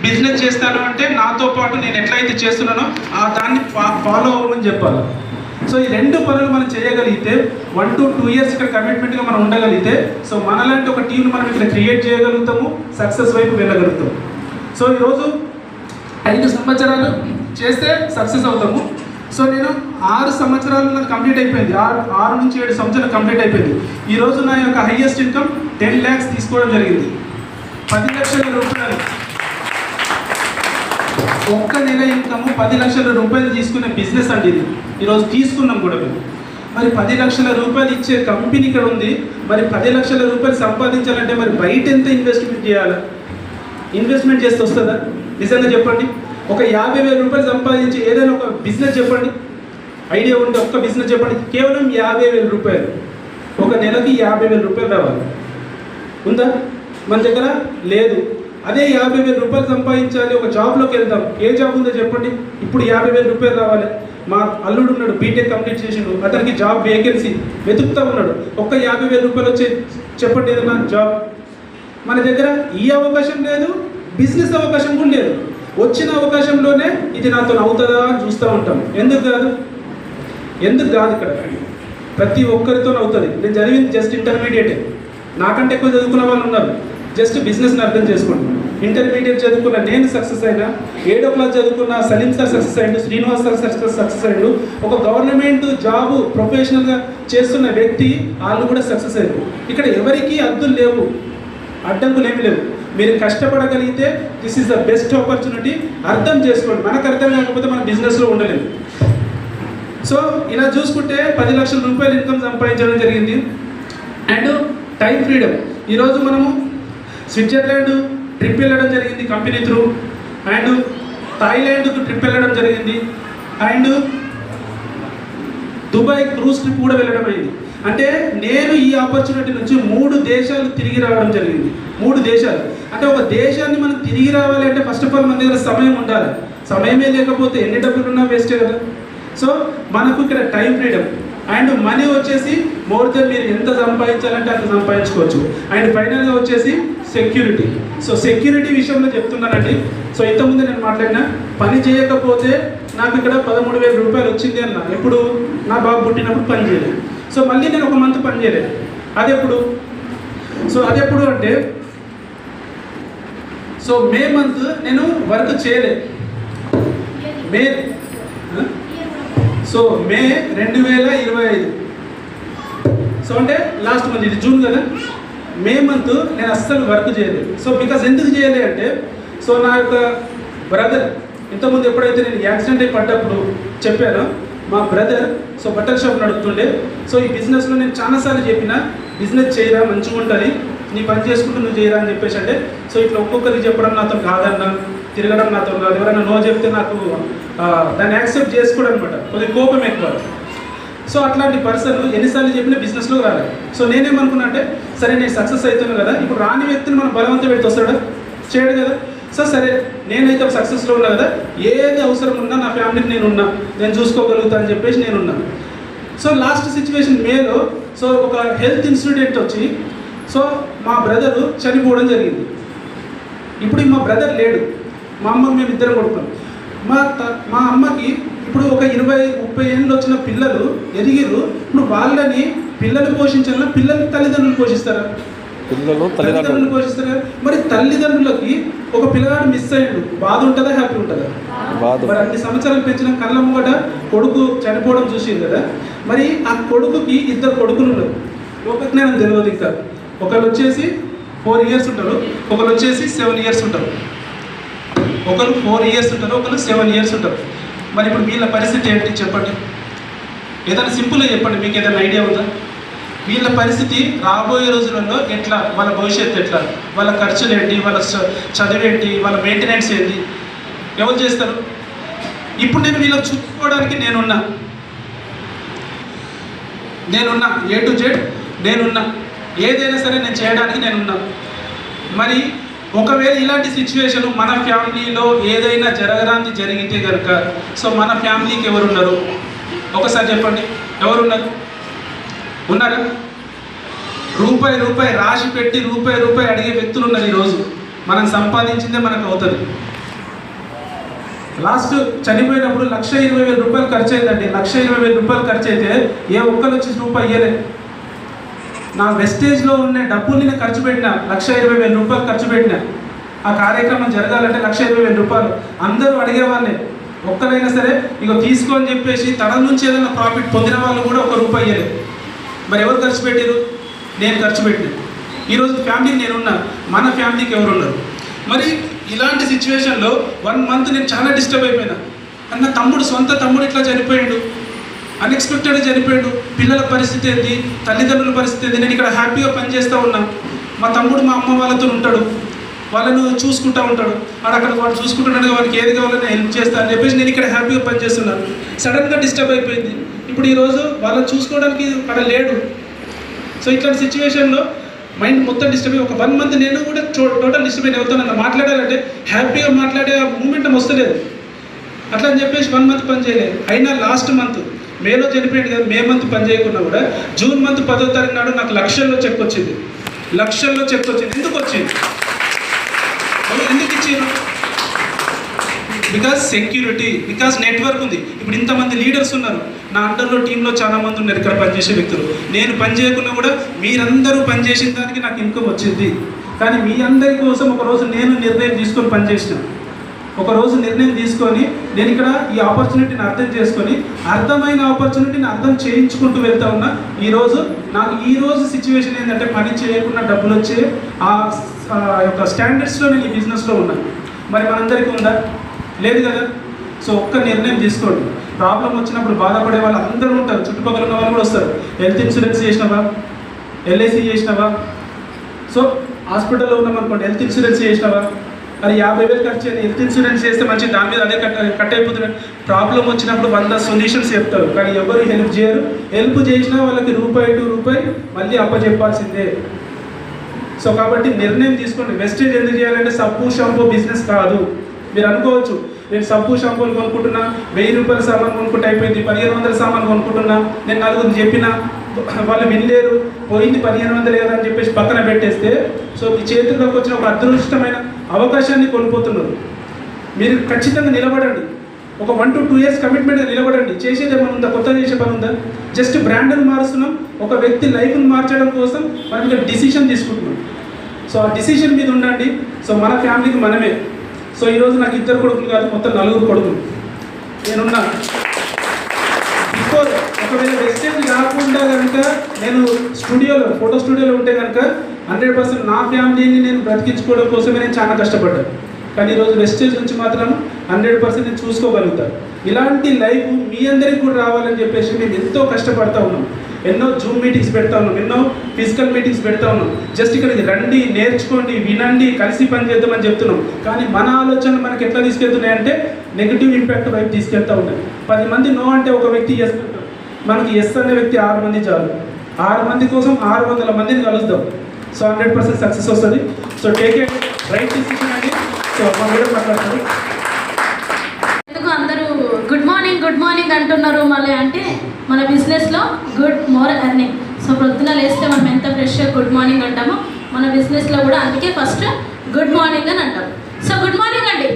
బిజినెస్ చేస్తాను అంటే నాతో పాటు నేను ఎట్లయితే చేస్తున్నానో దాన్ని ఫాలో అవ్వమని చెప్పాలి. సో ఈ 2 పనులు మనం చేయగలిగితే 1 to 2 years ఇక్కడ కమిట్మెంట్గా మనం ఉండగలిగితే సో మనలాంటి ఒక టీంను మనం ఇక్కడ క్రియేట్ చేయగలుగుతాము, సక్సెస్ వైపు వెళ్ళగలుగుతాం. సో ఈరోజు 5 సంవత్సరాలు చేస్తే సక్సెస్ అవుతాము. సో నేను 6 సంవత్సరాలు నాకు కంప్లీట్ అయిపోయింది. 6 నుంచి 7 సంవత్సరాలు కంప్లీట్ అయిపోయింది. ఈరోజు నా యొక్క హైయెస్ట్ ఇన్కమ్ 10 lakhs తీసుకోవడం జరిగింది. 10 లక్షల రూపాయలు ఒక్క నెల ఇన్కమ్ 10 లక్షల రూపాయలు తీసుకునే బిజినెస్ అండి ఇది. ఈరోజు తీసుకున్నాం కూడా మేము. మరి 10 లక్షల రూపాయలు ఇచ్చే కంపెనీ ఇక్కడ ఉంది. మరి 10 లక్షల రూపాయలు సంపాదించాలంటే మరి బయట ఎంత ఇన్వెస్ట్మెంట్ చేయాలి? ఇన్వెస్ట్మెంట్ చేస్తే వస్తుందా? నిజంగా చెప్పండి. ఒక 50,000 రూపాయలు సంపాదించి ఏదైనా ఒక బిజినెస్ చెప్పండి, ఐడియా ఉంటే ఒక్క బిజినెస్ చెప్పండి. కేవలం 50,000 రూపాయలు, ఒక నెలకి 50,000 రూపాయలు రావాలి. ఉందా? మన దగ్గర లేదు. అదే 50,000 రూపాయలు సంపాదించాలి, ఒక జాబ్లోకి వెళ్దాం. ఏ జాబ్ ఉందో చెప్పండి. ఇప్పుడు 50,000 రూపాయలు రావాలి. మా అల్లుడు ఉన్నాడు, బీటెక్ కంప్లీట్ చేసిండు, అతనికి జాబ్ వేకెన్సీ వెతుకుతూ ఉన్నాడు. ఒక్క 50,000 రూపాయలు వచ్చే చెప్పండి ఏదన్నా జాబ్. మన దగ్గర ఈ అవకాశం లేదు, బిజినెస్ అవకాశం కూడా లేదు. వచ్చిన అవకాశంలోనే ఇది నాతో అవుతుందా అని చూస్తూ ఉంటాం. ఎందుకు కాదు ఇక్కడ ప్రతి ఒక్కరితో అవుతుంది. నేను చదివింది జస్ట్ ఇంటర్మీడియటే. నాకంటే ఎక్కువ చదువుకున్న వాళ్ళు ఉన్నారు. జస్ట్ బిజినెస్ని అర్థం చేసుకోండి. ఇంటర్మీడియట్ చదువుకున్న నేను సక్సెస్ అయినా, 7వ క్లాస్ చదువుకున్న సలీం సార్ సక్సెస్ అయ్యాడు, శ్రీనివాస్ సార్ సక్సెస్ అయ్యాడు. ఒక గవర్నమెంట్ జాబు ప్రొఫెషనల్గా చేస్తున్న వ్యక్తి వాళ్ళు కూడా సక్సెస్ అయ్యారు. ఇక్కడ ఎవరికి అడ్డులు లేవు, అడ్డంకులు ఏమి లేవు. మీరు కష్టపడగలిగితే this is the best opportunity. అర్థం చేసుకోండి. మనకు అర్థం కాకపోతే మన బిజినెస్లో ఉండలేము. సో ఇలా చూసుకుంటే 10 లక్షల రూపాయలు ఇన్కమ్ సంపాదించడం జరిగింది. And time freedom. ఈరోజు మనము స్విట్జర్లాండ్ ట్రిప్ వెళ్ళడం జరిగింది కంపెనీ త్రూ, అండ్ థాయిలాండ్కు ట్రిప్ వెళ్ళడం జరిగింది, అండ్ దుబాయ్ క్రూజ్ ట్రిప్ కూడా వెళ్ళడం అయింది. అంటే నేను ఈ ఆపర్చునిటీ నుంచి 3 దేశాలు తిరిగి రావడం జరిగింది. 3 దేశాలు అంటే ఒక దేశాన్ని మనం తిరిగి రావాలి అంటే ఫస్ట్ ఆఫ్ ఆల్ మన దగ్గర సమయం ఉండాలి. సమయమే లేకపోతే ఎన్ని డబ్బులు ఉన్నా వేస్టే కదా. సో మనకు ఇక్కడ టైం ఫ్రీడమ్ అండ్ మనీ వచ్చేసి మోర్ దెన్ మీరు ఎంత సంపాదించాలంటే అంత సంపాదించుకోవచ్చు. అండ్ ఫైనల్గా వచ్చేసి సెక్యూరిటీ. సో సెక్యూరిటీ విషయంలో చెప్తున్నానండి. సో ఇంతకుముందు నేను మాట్లాడినా, పని చేయకపోతే నాకు ఇక్కడ 13,000 రూపాయలు వచ్చింది అన్న. ఎప్పుడు? నా బాబు పుట్టినప్పుడు పని చేయలేదు. సో మళ్ళీ నేను ఒక మంత్ పని చేయలేదు. అదెప్పుడు? అంటే సో మే మంత్ నేను వర్క్ చేయలేదు. మే 2025. సో అంటే లాస్ట్ మంత్, ఇది జూన్ కదా, మే మంత్ నేను అస్సలు వర్క్ చేయలేదు. సో బికాజ్ ఎందుకు చేయలేదు అంటే, సో నా యొక్క బ్రదర్ ఇంతకుముందు ఎప్పుడైతే నేను యాక్సిడెంట్ అయి పడ్డప్పుడు చెప్పానో, మా బ్రదర్ సో బట్టల షాప్ నడుపుతుండే. సో ఈ బిజినెస్లో నేను చాలాసార్లు చెప్పిన, బిజినెస్ చేయరా మంచిగా ఉంటుంది, నీ పని చేసుకుంటూ నువ్వు చేయరా అని చెప్పేసి అంటే, సో ఇట్లా ఒక్కొక్కరికి చెప్పడం నాతో కాదన్నా, తిరగడం నాతో కాదు, ఎవరైనా నో చెప్తే నాకు దాన్ని యాక్సెప్ట్ చేసుకోవడం అనమాట, కొద్దిగా కోపం ఎక్కువ. సో అట్లాంటి పర్సన్ ఎన్నిసార్లు చెప్పినా బిజినెస్లో రాలేదు. సో నేనేమనుకున్నా అంటే, సరే నేను సక్సెస్ అవుతాను కదా, ఇప్పుడు రాని వ్యక్తిని మనం బలవంతం పెట్టి వస్తాడా? చేయడు కదా. సో సరే నేనైతే సక్సెస్లో ఉన్నా కదా, ఏది అవసరం ఉన్నా నా ఫ్యామిలీకి నేను చూసుకోగలుగుతా అని చెప్పేసి నేనున్నాను. సో లాస్ట్ సిచ్యువేషన్ మేలో సో ఒక హెల్త్ ఇన్సిడెంట్ వచ్చి సో మా బ్రదరు చనిపోవడం జరిగింది. ఇప్పుడు మా బ్రదర్ లేడు, మా అమ్మకి మేము ఇద్దరం కొడుకున్నాం. మా అమ్మకి ఇప్పుడు ఒక 20-30 ఏళ్ళు వచ్చిన పిల్లలు ఎదిగిర్రు. ఇప్పుడు వాళ్ళని పిల్లలు పోషించాలన్నా పిల్లలు తల్లిదండ్రులు పోషిస్తారా? తల్లిదండ్రులు పోషిస్తారా? మరి తల్లిదండ్రులకి ఒక పిల్లగాడు మిస్ అయ్యాడు, బాధ ఉంటుందా, హ్యాపీ ఉంటుందా? మరి అన్ని సంవత్సరాలు పెంచిన కళ్ళ ముంగట కొడుకు చనిపోవడం చూసింది కదా. మరి ఆ కొడుకుకి 2 కొడుకులు ఉన్నారు. ఒకరికి నేను తెలియదు ఇంకా. ఒకళ్ళు వచ్చేసి 4 ఇయర్స్ ఉంటారు, ఒకళ్ళు వచ్చేసి 7 ఇయర్స్ ఉంటారు. ఒకరు 4 ఇయర్స్ ఉంటారు, ఒకరు 7 ఇయర్స్ ఉంటారు. మరి ఇప్పుడు వీళ్ళ పరిస్థితి ఏంటి చెప్పండి? ఏదైనా సింపుల్గా చెప్పండి, మీకు ఏదైనా ఐడియా ఉందా? వీళ్ళ పరిస్థితి రాబోయే రోజులలో ఎట్లా, వాళ్ళ భవిష్యత్తు ఎట్లా, వాళ్ళ ఖర్చులు ఏంటి, వాళ్ళ చదువు ఏంటి, వాళ్ళ మెయింటెనెన్స్ ఏంటి, ఎవరు చేస్తారు? ఇప్పుడు నేను వీళ్ళకి చూసుకోవడానికి నేనున్నా, A to Z నేనున్నా, ఏదైనా సరే నేను చేయడానికి నేనున్నా. మరి ఒకవేళ ఇలాంటి సిచ్యువేషన్ మన ఫ్యామిలీలో ఏదైనా జరగడానికి జరిగితే కనుక సో మన ఫ్యామిలీకి ఎవరున్నారు? ఒకసారి చెప్పండి, ఎవరున్నారు? ఉన్నారా? రూపాయి రాసి పెట్టి రూపాయి అడిగే వ్యక్తులు ఉన్నారు. ఈరోజు మనం సంపాదించిందే మనకు అవుతుంది. లాస్ట్ చనిపోయినప్పుడు 1,20,000 రూపాయలు ఖర్చు అయిందండి. 1,20,000 రూపాయలు ఖర్చు అయితే ఏ ఒక్కరు వచ్చి రూపాయి ఇయ్యలే. నా వెస్టేజ్లో ఉన్న డబ్బుల్ని నేను ఖర్చు పెట్టిన, 1,20,000 రూపాయలు ఖర్చు పెట్టిన. ఆ కార్యక్రమం జరగాలంటే 1,20,000 రూపాయలు. అందరూ అడిగేవాళ్ళే, ఒక్కరైనా సరే ఇక తీసుకో అని చెప్పేసి తన నుంచి ఏదైనా ప్రాఫిట్ పొందిన వాళ్ళు కూడా ₹1 ఇయ్యలేదు. మరి ఎవరు ఖర్చు పెట్టారు? నేను ఖర్చు పెట్టిన. ఈరోజు ఫ్యామిలీకి నేనున్నా, మన ఫ్యామిలీకి ఎవరున్నారు? మరి ఇలాంటి సిచ్యువేషన్లో 1 మంత్ నేను చాలా డిస్టర్బ్ అయిపోయినా. అన్న తమ్ముడు, సొంత తమ్ముడు ఇట్లా చనిపోయాడు, అన్ఎక్స్పెక్టెడ్గా చనిపోయాడు. పిల్లల పరిస్థితి ఏంటి, తల్లిదండ్రుల పరిస్థితి ఏంటి. నేను ఇక్కడ హ్యాపీగా పనిచేస్తూ ఉన్నా. మా తమ్ముడు మా అమ్మ వాళ్ళతో ఉంటాడు, వాళ్ళను చూసుకుంటూ ఉంటాడు. అక్కడ వాడు చూసుకుంటున్నాడు, వాడికి ఏది కావాలని హెల్ప్ చేస్తా అని చెప్పేసి నేను ఇక్కడ హ్యాపీగా పనిచేస్తున్నాను. సడన్గా డిస్టర్బ్ అయిపోయింది. ఇప్పుడు ఈరోజు వాళ్ళని చూసుకోవడానికి అక్కడ లేడు. సో ఇట్లాంటి సిచ్యువేషన్లో మైండ్ మొత్తం డిస్టర్బ్ అయ్యి ఒక 1 మంత్ నేను కూడా టోటల్ డిస్టర్బ్ అయిన. ఎవరితో నన్ను మాట్లాడాలంటే హ్యాపీగా మాట్లాడే మూమెంట్ వస్తలేదు. అట్లా అని చెప్పేసి 1 మంత్ పని చేయలేదు. అయినా లాస్ట్ మంత్ మేలో చనిపోయింది కదా, మే మంత్ పని చేయకుండా కూడా జూన్ మంత్ 10వ తారీఖు నాడు నాకు లక్షల్లో చెక్ వచ్చింది. లక్షల్లో చెక్ వచ్చింది. ఎందుకు వచ్చింది? ఎందుకు ఇచ్చారు? బికాజ్ సెక్యూరిటీ, బికాజ్ నెట్వర్క్ ఉంది. ఇప్పుడు ఇంతమంది లీడర్స్ ఉన్నారు నా అండర్లో, టీంలో చాలా మంది ఉన్నారు ఇక్కడ పనిచేసే వ్యక్తులు. నేను పని చేయకుండా కూడా మీరందరూ పనిచేసిన దానికి నాకు ఇన్కమ్ వచ్చింది. కానీ మీ అందరి కోసం ఒకరోజు నేను నిర్ణయం తీసుకొని పనిచేసిన. ఒకరోజు నిర్ణయం తీసుకొని నేను ఇక్కడ ఈ ఆపర్చునిటీని అర్థం చేసుకొని, అర్థమైన ఆపర్చునిటీని అర్థం చేయించుకుంటూ వెళ్తా ఉన్నా. నాకు ఈరోజు సిచ్యువేషన్ ఏంటంటే పని చేయకుండా డబ్బులు వచ్చే ఆ యొక్క స్టాండర్డ్స్లో నేను ఈ బిజినెస్లో ఉన్నాను. మరి మనందరికీ ఉందా? లేదు కదా. సో ఒక్క నిర్ణయం తీసుకోండి. ప్రాబ్లం వచ్చినప్పుడు బాధపడే వాళ్ళు అందరూ ఉంటారు, చుట్టుపక్కల ఉన్న వాళ్ళు కూడా వస్తారు. హెల్త్ ఇన్సూరెన్స్ చేసినావా, ఎల్ఐసి చేసినావా? సో హాస్పిటల్లో ఉన్నామనుకోండి, హెల్త్ ఇన్సూరెన్స్ చేసినావా? అది 50,000 ఖర్చు అయ్యింది. హెల్త్ ఇన్సూరెన్స్ చేస్తే మంచి దాని మీద అదే కట్ అయిపోతున్నాయి. ప్రాబ్లం వచ్చినప్పుడు 100 సొల్యూషన్స్ చెప్తారు, కానీ ఎవరు హెల్ప్ చేయరు. హెల్ప్ చేసినా వాళ్ళకి రూపాయి మళ్ళీ అప్పచెప్పాల్సిందే. సో కాబట్టి నిర్ణయం తీసుకోండి. వెస్టేజ్ ఎందుకు చేయాలంటే సబ్బు షాంపూ బిజినెస్ కాదు. మీరు అనుకోవచ్చు, నేను సబ్బు షాంపూలు కొనుక్కుంటున్నా, 1000 రూపాయల సామాన్ కొనుక్కుంటే అయిపోయింది, 1500 సామాన్ కొనుక్కుంటున్నా, నేను నలుగురు చెప్పినా వాళ్ళు వినలేరు, పోయింది 1500 కదా అని చెప్పేసి పక్కన పెట్టేస్తే, సో మీ చేతుల్లోకి వచ్చిన ఒక అదృష్టమైన అవకాశాన్ని కోల్పోతున్నారు. మీరు ఖచ్చితంగా నిలబడండి. ఒక 1 to 2 years కమిట్మెంట్గా నిలబడండి. చేసేది ఏమైనా ఉందా? కొత్త చేసే పని ఉందా? జస్ట్ బ్రాండ్ని మారుస్తున్నాం. ఒక వ్యక్తి లైఫ్ని మార్చడం కోసం మనం ఇక్కడ డిసిషన్ తీసుకుంటున్నాం. సో ఆ డిసిషన్ మీద ఉండండి. సో మన ఫ్యామిలీకి మనమే. సో ఈరోజు నాకు 2 కొడుకులు కాదు, మొత్తం 4 కొడుకులు. నేనున్నా బిఫోర్ ఒకవేళ వెస్టేజ్ కాకుండా కనుక నేను ఫోటో స్టూడియోలో ఉంటే కనుక 100% నా ఫ్యామిలీని నేను బ్రతికించుకోవడం కోసమే నేను చాలా కష్టపడ్డాను. కానీ ఈరోజు వెస్టేజ్ నుంచి మాత్రం 100% నేను చూసుకోగలుగుతాను. ఇలాంటి లైఫ్ మీ అందరికీ కూడా రావాలని చెప్పేసి మేము ఎంతో కష్టపడతా ఉన్నాం. ఎన్నో జూమ్ మీటింగ్స్ పెడతా ఉన్నాం, ఎన్నో ఫిజికల్ మీటింగ్స్ పెడతా ఉన్నాం. జస్ట్ ఇక్కడికి రండి, నేర్చుకోండి, వినండి, కలిసి పని చేద్దామని చెప్తున్నాం. కానీ మన ఆలోచనలు మనకి ఎట్లా తీసుకెళ్తున్నాయంటే నెగిటివ్ ఇంపాక్ట్ వైపు తీసుకెళ్తూ ఉన్నాయి. 10 మంది నో అంటే ఒక వ్యక్తి ఎస్ అంటారు. మనకి ఎస్ అనే వ్యక్తి 6 మంది చాలు. 6 మంది కోసం 600 మందిని కలుద్దాం. సో 100% సక్సెస్ వస్తుంది. So take a right decision అండి. సో మా కూడా మాట్లాడతారు. ఎందుకు అందరూ గుడ్ మార్నింగ్ అంటున్నారు మళ్ళీ అంటే మన బిజినెస్లో మోర్ ఎర్నింగ్. సో పొద్దున లేస్తే మనం ఎంత ఫ్రెష్గా గుడ్ మార్నింగ్ అంటామో మన బిజినెస్లో కూడా అందుకే ఫస్ట్ గుడ్ మార్నింగ్ అని అంటాం. సో గుడ్ మార్నింగ్ అండి.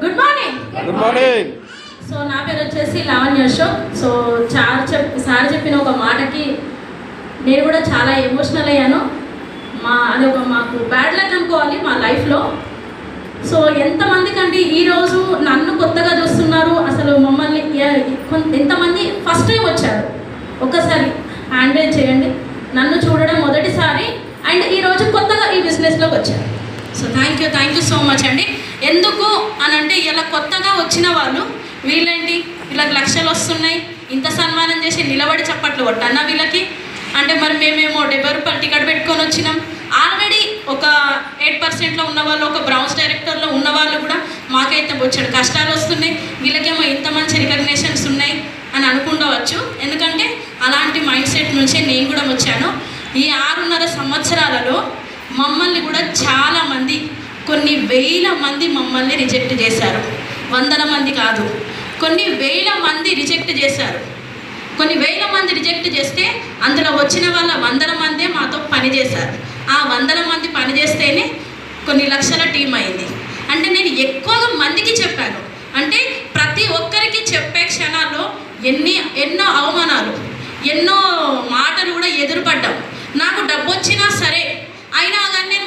Good morning. సో నా పేరు వచ్చేసి లావణ్య అశోక్. సో సార్ చెప్పిన ఒక మాటకి నేను కూడా చాలా ఎమోషనల్ అయ్యాను. అదొక మాకు బ్యాడ్ లక్ అనుకోవాలి మా లైఫ్లో. సో ఎంతమందికి అంటే ఈరోజు నన్ను కొత్తగా చూస్తున్నారు, అసలు మమ్మల్ని ఎంతమంది ఫస్ట్ టైం వచ్చారు, ఒక్కసారి హ్యాండ్ రైజ్ చేయండి. నన్ను చూడడం మొదటిసారి అండ్ ఈరోజు కొత్తగా ఈ బిజినెస్లోకి వచ్చారు. So thank you so much అండి. ఎందుకు అని అంటే ఇలా కొత్తగా వచ్చిన వాళ్ళు వీళ్ళేంటి వీళ్ళకి లక్షలు వస్తున్నాయి, ఇంత సన్మానం చేసి నిలబడి చప్పట్లు కొట్టన్నా వీళ్ళకి అంటే మరి మేమేమో 70 రూపాయలు టికెట్ పెట్టుకొని వచ్చినాం. ఆల్రెడీ ఒక 8%లో ఉన్నవాళ్ళు, ఒక బ్రౌన్స్ డైరెక్టర్లో ఉన్నవాళ్ళు కూడా మాకైతే వచ్చాడు కష్టాలు వస్తున్నాయి, వీళ్ళకేమో ఇంత మంచి రికగ్నేషన్స్ ఉన్నాయి అని అనుకుండవచ్చు. ఎందుకంటే అలాంటి మైండ్ సెట్ నుంచే నేను కూడా వచ్చాను. ఈ 6.5 సంవత్సరాలలో మమ్మల్ని కూడా చాలామంది, కొన్ని వేల మంది మమ్మల్ని రిజెక్ట్ చేశారు. 100 మంది కాదు, కొన్ని వేల మంది రిజెక్ట్ చేశారు. కొన్ని వేల మంది రిజెక్ట్ చేస్తే అందులో వచ్చిన వాళ్ళ 100 మందే మాతో పని చేశారు. ఆ 100 మంది పని చేస్తేనే కొన్ని లక్షల టీం అయింది. అంటే నేను ఎక్కువగా మందికి చెప్పాను. అంటే ప్రతి ఒక్కరికి చెప్పే క్షణాల్లో ఎన్నో అవమానాలు, ఎన్నో మాటలు కూడా ఎదురుపడ్డాం. నాకు డబ్బు వచ్చినా సరే అయినా కానీ నేను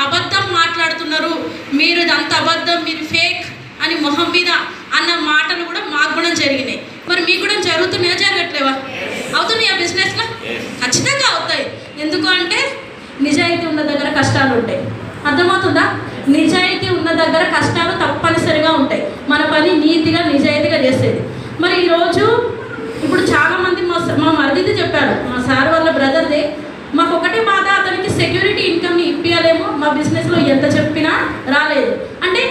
అబద్ధం మాట్లాడుతున్నారు, మీరు ఇదంత అబద్ధం, మీరు ఫేక్ అని మొహం మీద అన్న మాటలు కూడా మాకు కూడా జరిగినాయి. మరి మీకు కూడా జరుగుతున్నాయా, జరగట్లేవా? అవుతున్నాయి ఆ బిజినెస్లో? ఖచ్చితంగా అవుతాయి. ఎందుకు అంటే నిజాయితీ ఉన్న దగ్గర కష్టాలు ఉంటాయి. అర్థమవుతుందా? నిజాయితీ ఉన్న దగ్గర కష్టాలు తప్పనిసరిగా ఉంటాయి. మన పని నీతిగా నిజాయితీగా చేసేది. మరి ఈరోజు ఇప్పుడు చాలామంది మా మరిది చెప్పారు, మా సార్ వాళ్ళ బ్రదర్దే, మాకు ఒకటే బాధ, అతనికి సెక్యూరిటీ ఇన్కమ్ని ఇప్పించలేము, మా బిజినెస్లో ఎంత చెప్పినా రాలేదు. అంటే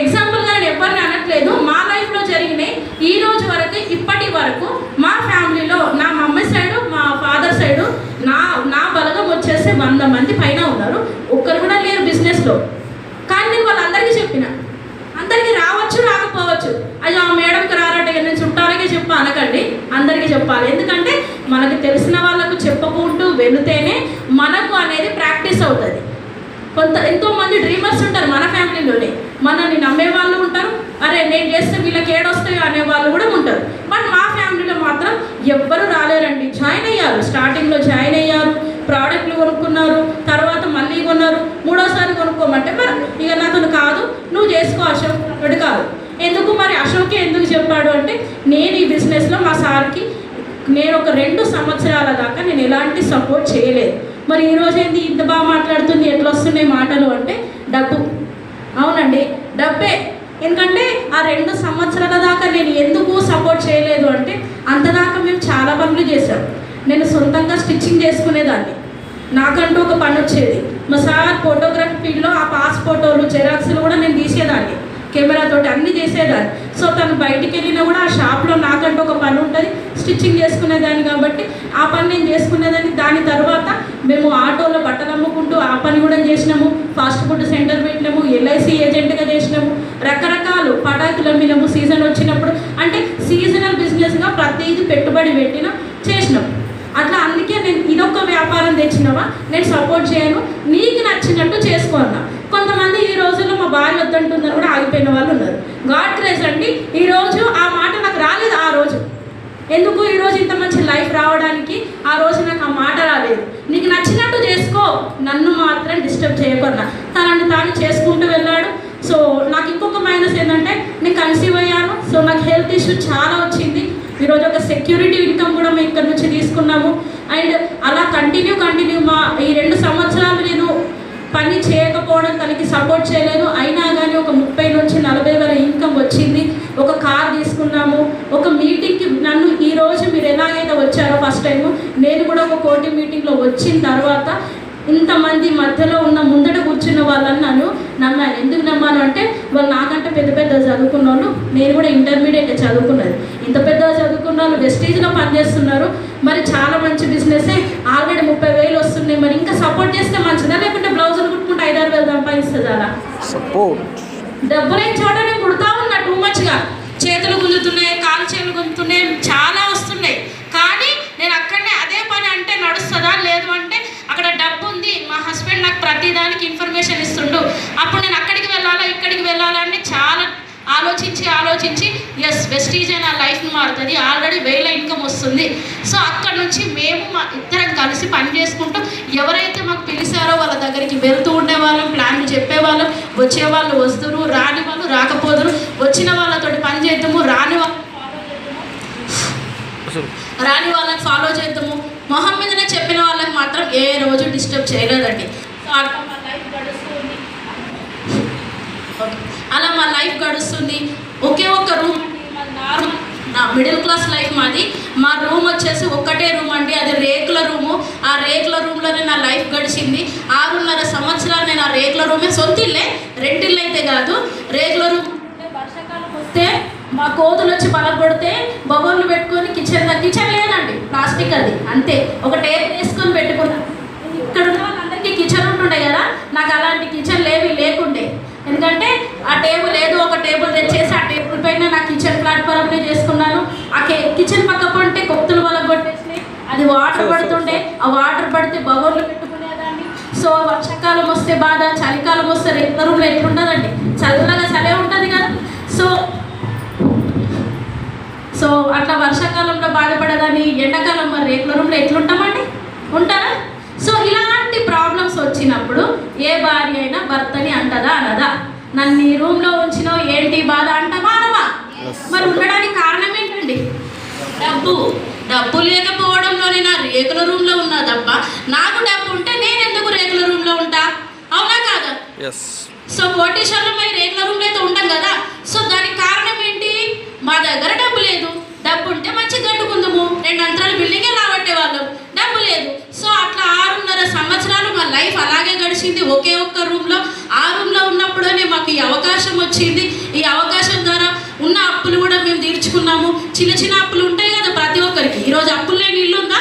ఎగ్జాంపుల్గా నేను ఎవరిని అనట్లేదు, మా లైఫ్లో జరిగినాయి. ఈ రోజు వరకు ఇప్పటి వరకు మా ఫ్యామిలీలో నా మమ్మీ సైడు మా ఫాదర్ సైడు నా బలగం వచ్చేసి 100 మంది పైన ఉన్నారు. ఒక్కరు కూడా లేరు బిజినెస్లో. కానీ నేను వాళ్ళందరికీ చెప్పిన, అందరికీ రావచ్చు రాకపోవచ్చు, అయ్యో ఆ మేడంకి రారట, నేను చుట్టాలకే చెప్పా అనకండి, అందరికీ చెప్పాలి. ఎందుకంటే మనకు తెలిసిన వాళ్ళకు చెప్పుకుంటూ వెళితేనే మనకు అనేది ప్రాక్టీస్ అవుతుంది. ఎంతోమంది డ్రీమర్స్ ఉంటారు మన ఫ్యామిలీలోనే, మనల్ని నమ్మే వాళ్ళు ఉంటారు, అరే నేను చేస్తే వీళ్ళకి ఏడొస్తాయో అనే వాళ్ళు కూడా ఉంటారు. బట్ మా ఫ్యామిలీలో మాత్రం ఎవ్వరు రాలేరండి. జాయిన్ అయ్యారు, స్టార్టింగ్లో జాయిన్ అయ్యారు, ప్రోడక్ట్లు కొనుక్కున్నారు, తర్వాత మళ్ళీ కొన్నారు, 3వసారి కొనుక్కోమంటే మరి ఇక నాతో కాదు, నువ్వు చేసుకో అశోక్ అడు కాదు. ఎందుకు మరి అశోకే ఎందుకు చెప్పాడు అంటే, నేను ఈ బిజినెస్లో మా సార్కి నేను ఒక 2 సంవత్సరాల దాకా నేను ఎలాంటి సపోర్ట్ చేయలేదు. మరి ఈరోజు ఏంది ఇంత బాగా మాట్లాడుతుంది, ఎట్లా వస్తున్నాయి మాటలు అంటే డబ్బు. అవునండి, డబ్బే. ఎందుకంటే ఆ 2 సంవత్సరాల దాకా నేను ఎందుకు సపోర్ట్ చేయలేదు అంటే, అంతదాకా మేము చాలా పనులు చేశాం. నేను సొంతంగా స్టిచ్చింగ్ చేసుకునేదాన్ని, నాకంటూ ఒక పని వచ్చేది. మా సార్ ఫోటోగ్రఫీ ఫీల్డ్లో ఆ పాస్ ఫోటోలు జెరాక్స్లు కూడా నేను తీసేదాన్ని, కెమెరాతోటి అన్నీ చేసేదాన్ని. సో తను బయటికి వెళ్ళినా కూడా ఆ షాప్లో నాకంటూ ఒక పని ఉంటుంది, స్టిచ్చింగ్ చేసుకునేదాన్ని. కాబట్టి ఆ పని నేను చేసుకునేదాన్ని. దాని తర్వాత మేము ఆటోలో బట్టలు అమ్ముకుంటూ ఆ పని కూడా చేసినాము, ఫాస్ట్ ఫుడ్ సెంటర్ పెట్టినాము, ఎల్ఐసి ఏజెంట్గా చేసినాము, రకరకాలు పటాకులు అమ్మినాము సీజన్ వచ్చినప్పుడు. అంటే సీజనల్ బిజినెస్గా ప్రతిదీ పెట్టుబడి పెట్టినా చేసినాం. అట్లా అందుకే నేను ఇదొక వ్యాపారం తెచ్చినావా, నేను సపోర్ట్ చేయను, నీకు నచ్చినట్టు చేసుకోన్నా. కొంతమంది ఈ రోజుల్లో మా భార్య వద్దంటుందని కూడా ఆగిపోయిన వాళ్ళు ఉన్నారు. గాడ్ గ్రేస్ అండి, ఈరోజు ఆ మాట నాకు రాలేదు. ఆ రోజు ఎందుకు ఈరోజు ఇంత మంచి లైఫ్ రావడానికి ఆ రోజు నాకు ఆ మాట రాలేదు. నీకు నచ్చినట్టు చేసుకో, నన్ను మాత్రం డిస్టర్బ్ చేయకుండా తనని తాను చేసుకుంటూ వెళ్ళాడు. సో నాకు ఇంకొక మైనస్ ఏంటంటే, నేను కన్సీవ్ అయ్యాను. సో నాకు హెల్త్ ఇష్యూ చాలా వచ్చింది. ఈరోజు ఒక సెక్యూరిటీ ఇన్కమ్ కూడా మేము ఇక్కడ నుంచి తీసుకున్నాము. అండ్ అలా కంటిన్యూ మా ఈ 2 సంవత్సరాలు నేను పని చేయకపోవడం, తనకి సపోర్ట్ చేయలేదు. అయినా కానీ ఒక 30 నుంచి 40 వేల ఇన్కమ్ వచ్చింది. ఒక కార్ తీసుకున్నాము. ఒక మీటింగ్కి నన్ను ఈరోజు మీరు ఎలాగైతే వచ్చారో ఫస్ట్ టైము, నేను కూడా ఒక కోటి మీటింగ్లో వచ్చిన తర్వాత ఇంతమంది మధ్యలో ఉన్న ముందట కూర్చున్న వాళ్ళని నన్ను నమ్మాను. ఎందుకు నమ్మాను అంటే, వాళ్ళు నాకంటే పెద్ద చదువుకున్న వాళ్ళు, నేను కూడా ఇంటర్మీడియట్ చదువుకున్నది. ఇంత పెద్ద చదువుకున్న వాళ్ళు వెస్టీజ్లో పనిచేస్తున్నారు. మరి చాలా మంచి బిజినెస్, ఆల్రెడీ 30,000 వస్తున్నాయి. మరి ఇంకా సపోర్ట్ చేస్తే మంచిదా, లేకుంటే బ్లౌజులు కుట్టుకుంటే 5-6 వేలు సంపాదిస్తుంది? అలా సపోర్ట్ డబ్బులేని చోట నేను కుడతా ఉన్నా టూ మచ్గా. చేతులు గుంజుతున్నాయి, కాలు చేతులు గుంజుతున్నాయి, చాలా వస్తున్నాయి. కానీ నేను అక్కడనే అదే పని అంటే నడుస్తుందా, లేదు అంటే అక్కడ డబ్బు ఉంది, మా హస్బెండ్ నాకు ప్రతిదానికి ఇన్ఫర్మేషన్ ఇస్తుండు, అప్పుడు నేను అక్కడికి వెళ్ళాలా ఇక్కడికి వెళ్ళాలా అని చాలా ఆలోచించి ఎస్ వెస్టీజ్ నా లైఫ్ని మారుతుంది, ఆల్రెడీ 1000 ఇన్కమ్ వస్తుంది. సో అక్కడ నుంచి మేము మా ఇద్దరం కలిసి పని చేసుకుంటూ ఎవరైతే మాకు పిలిచారో వాళ్ళ దగ్గరికి వెళ్తూ ఉండేవాళ్ళం, ప్లాన్లు చెప్పేవాళ్ళం. వచ్చేవాళ్ళు వస్తురు, రాని వాళ్ళు రాకపోదురు. వచ్చిన వాళ్ళతోటి పని చేద్దాము, రాని వాళ్ళని ఫాలో చేద్దాము. మొహం మీదనే చెప్పిన వాళ్ళకి మాత్రం ఏ రోజు డిస్టర్బ్ చేయలేదండి. సో అట్లా మా లైఫ్ గడుస్తుంది. అలా మా లైఫ్ గడుస్తుంది. ఒకే ఒక్క రూమ్ అండి, మాది నార్మల్ నా మిడిల్ క్లాస్ లైఫ్ మాది. మా రూమ్ వచ్చేసి ఒక్కటే రూమ్ అండి, అది రేకుల రూము. ఆ రేకుల రూమ్లోనే నా లైఫ్ గడిచింది. 6.5 సంవత్సరాలు నేను ఆ రేకుల రూమే, సొంతిల్లే, రెంటిల్లు అయితే కాదు, రేకుల రూమ్. వర్షాకాలం వస్తే మా కోతులు వచ్చి పలగొడితే బొబ్బర్లు పెట్టుకొని కిచెన్ లేదండి, ప్లాస్టిక్ అది అంతే, ఒక టేబుల్ వేసుకొని పెట్టుకున్నాను. ఇక్కడ ఉన్న వాళ్ళందరికీ కిచెన్ ఉంటుండే కదా, నాకు అలాంటి కిచెన్ లేకుండే. ఎందుకంటే ఆ టేబుల్ ఏదో ఒక టేబుల్ తెచ్చేసి ఆ టేబుల్ పైన నా కిచెన్ ప్లాట్ఫామ్నే చేసుకున్నాను. ఆ కిచెన్ పక్క పంటే కొత్తలు పలగొట్టేసినాయి, అది వాటర్ పడుతుండే, ఆ వాటర్ పడితే బొబ్బర్లు పెట్టుకునేదాన్ని. సో వర్షాకాలం వస్తే బాధ, చలికాలం వస్తే రేకుల రూమ్లో ఎట్లుంటుందండి, చల్లగా చలే ఉంటుంది కదా. సో అట్లా వర్షాకాలంలో బాధపడేదాన్ని, ఎండాకాలం మరి రేకుల రూమ్లో ఎట్లుంటామండి, ఉంటారా? సో ఇలాంటి ప్రాబ్లమ్స్ వచ్చినప్పుడు ఏ భార్య అయినా భర్తని అంటదా అనదా? నన్ను ఈ రూమ్లో ఉంచినావు ఏంటి బాధ అంటావా అనవా? మరి ఉండడానికి కారణం ఏంటండి? డబ్బు లేకపోవడంలోనే నా రేకుల రూమ్లో ఉన్నా తప్ప, నాకు డబ్బు ఉంటే నేను ఎందుకు రేకుల రూమ్లో ఉంటా? అవునా కాదా? సో సో కోటీశ్వరంలో రెగ్యులర్ రూమ్లో అయితే ఉంటాం కదా. సో దానికి కారణం ఏంటి? మా దగ్గర డబ్బు లేదు. డబ్బు ఉంటే మంచిగా కట్టుకుందాము, 2 అంతరాల బిల్డింగే రాబట్టే వాళ్ళం, డబ్బు లేదు. సో అట్లా 6.5 సంవత్సరాలు మా లైఫ్ అలాగే గడిచింది ఒకే ఒక్క రూమ్లో. ఆ రూమ్లో ఉన్నప్పుడే మాకు ఈ అవకాశం వచ్చింది. ఈ అవకాశం ద్వారా ఉన్న అప్పులు కూడా మేము తీర్చుకున్నాము. చిన్న చిన్న అప్పులు ఉంటాయి కదా ప్రతి ఒక్కరికి. ఈరోజు అప్పులు లేని ఇల్లు ఉందా?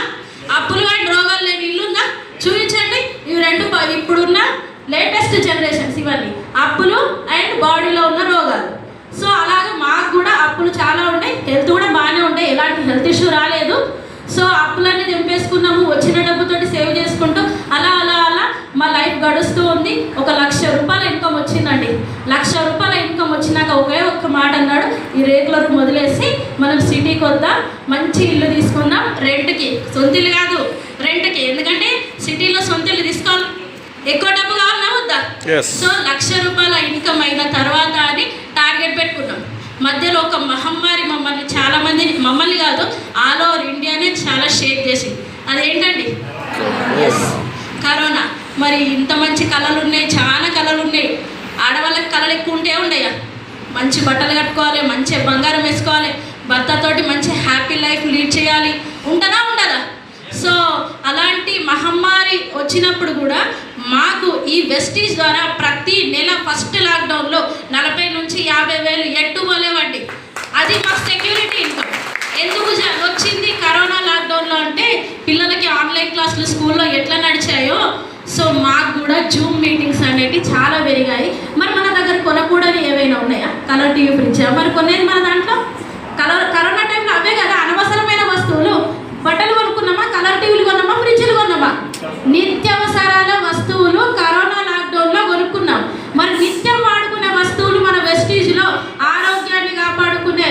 అప్పులు కానీ రోగాలు లేని ఇల్లు ఉందా? చూపించండి. ఇవి 2 ఇప్పుడున్న లేటెస్ట్ జనరేషన్స్ ఇవన్నీ, అప్పులు అండ్ బాడీలో ఉన్న రోగాలు. సో అలాగే మాకు కూడా అప్పులు చాలా ఉన్నాయి, హెల్త్ కూడా బాగానే ఉంటాయి, ఎలాంటి హెల్త్ ఇష్యూ రాలేదు. సో అప్పులన్నీ తెంపేసుకున్నాము, వచ్చిన డబ్బుతోటి సేవ్ చేసుకుంటూ అలా అలా అలా మా లైఫ్ గడుస్తూ ఉంది. 1,00,000 రూపాయల ఇన్కమ్ వచ్చిందండి. 1,00,000 రూపాయల ఇన్కమ్ వచ్చినాక ఒకే ఒక్క మాట అన్నాడు, ఈ రెగ్యులర్ వదిలేసి మనం సిటీకి వద్దాం, మంచి ఇల్లు తీసుకుందాం రెంట్కి, సొంత ఇల్లు కాదు రెంట్కి. ఎందుకంటే సిటీలో సొంత ఇల్లు తీసుకోవాలి, ఎక్కువ డబ్బు కావాలన్నా వద్దా? సో 1,00,000 రూపాయల ఇన్కమ్ అయిన తర్వాత అని టార్గెట్ పెట్టుకున్నాం. మధ్యలో ఒక మహమ్మారి మమ్మల్ని చాలా మందిని, మమ్మల్ని కాదు ఆల్ ఓవర్ ఇండియానే చాలా షేక్ చేసింది. అదేంటండి? కరోనా. మరి ఇంత మంచి కళలు ఉన్నాయి, చాలా కళలు ఉన్నాయి. ఆడవాళ్ళకి కళలు ఎక్కువ ఉంటే ఉండయా? మంచి బట్టలు కట్టుకోవాలి, మంచి బంగారం వేసుకోవాలి, భర్తతోటి మంచి హ్యాపీ లైఫ్ లీడ్ చేయాలి, ఉంటుందా ఉండదా? సో అలాంటి మహమ్మారి వచ్చినప్పుడు కూడా మాకు ఈ వెస్టీజ్ ద్వారా ప్రతి నెల ఫస్ట్ లాక్డౌన్లో 40 నుంచి 50,000 ఎట్టుకోలేవండి. అది మా సెక్యూరిటీ ఇన్కమ్. ఎందుకు వచ్చింది కరోనా లాక్డౌన్లో అంటే పిల్లలకి ఆన్లైన్ క్లాసులు స్కూల్లో ఎట్లా నడిచాయో, సో మాకు కూడా జూమ్ మీటింగ్స్ అనేవి చాలా పెరిగాయి. మరి మన దగ్గర కొనకూడని ఏవైనా ఉన్నాయా? కలర్ టీవీ ఫ్రిడ్జ్ మరి కొనేది మన దాంట్లో కరోనా టైంలో అవే కదా అనవసరమైన వస్తువులు. బట్టలు కొనుక్కున్నామా, కలర్ టీవీలు కొన్నామా, ఫ్రిడ్జ్లు కొన్నామా? నిత్యావసరాల వస్తువులు కరోనా లాక్డౌన్లో కొనుక్కున్నాం. మరి నిత్యం వాడుకునే వస్తువులు మన వెస్టీజ్లో ఆరోగ్యాన్ని కాపాడుకునే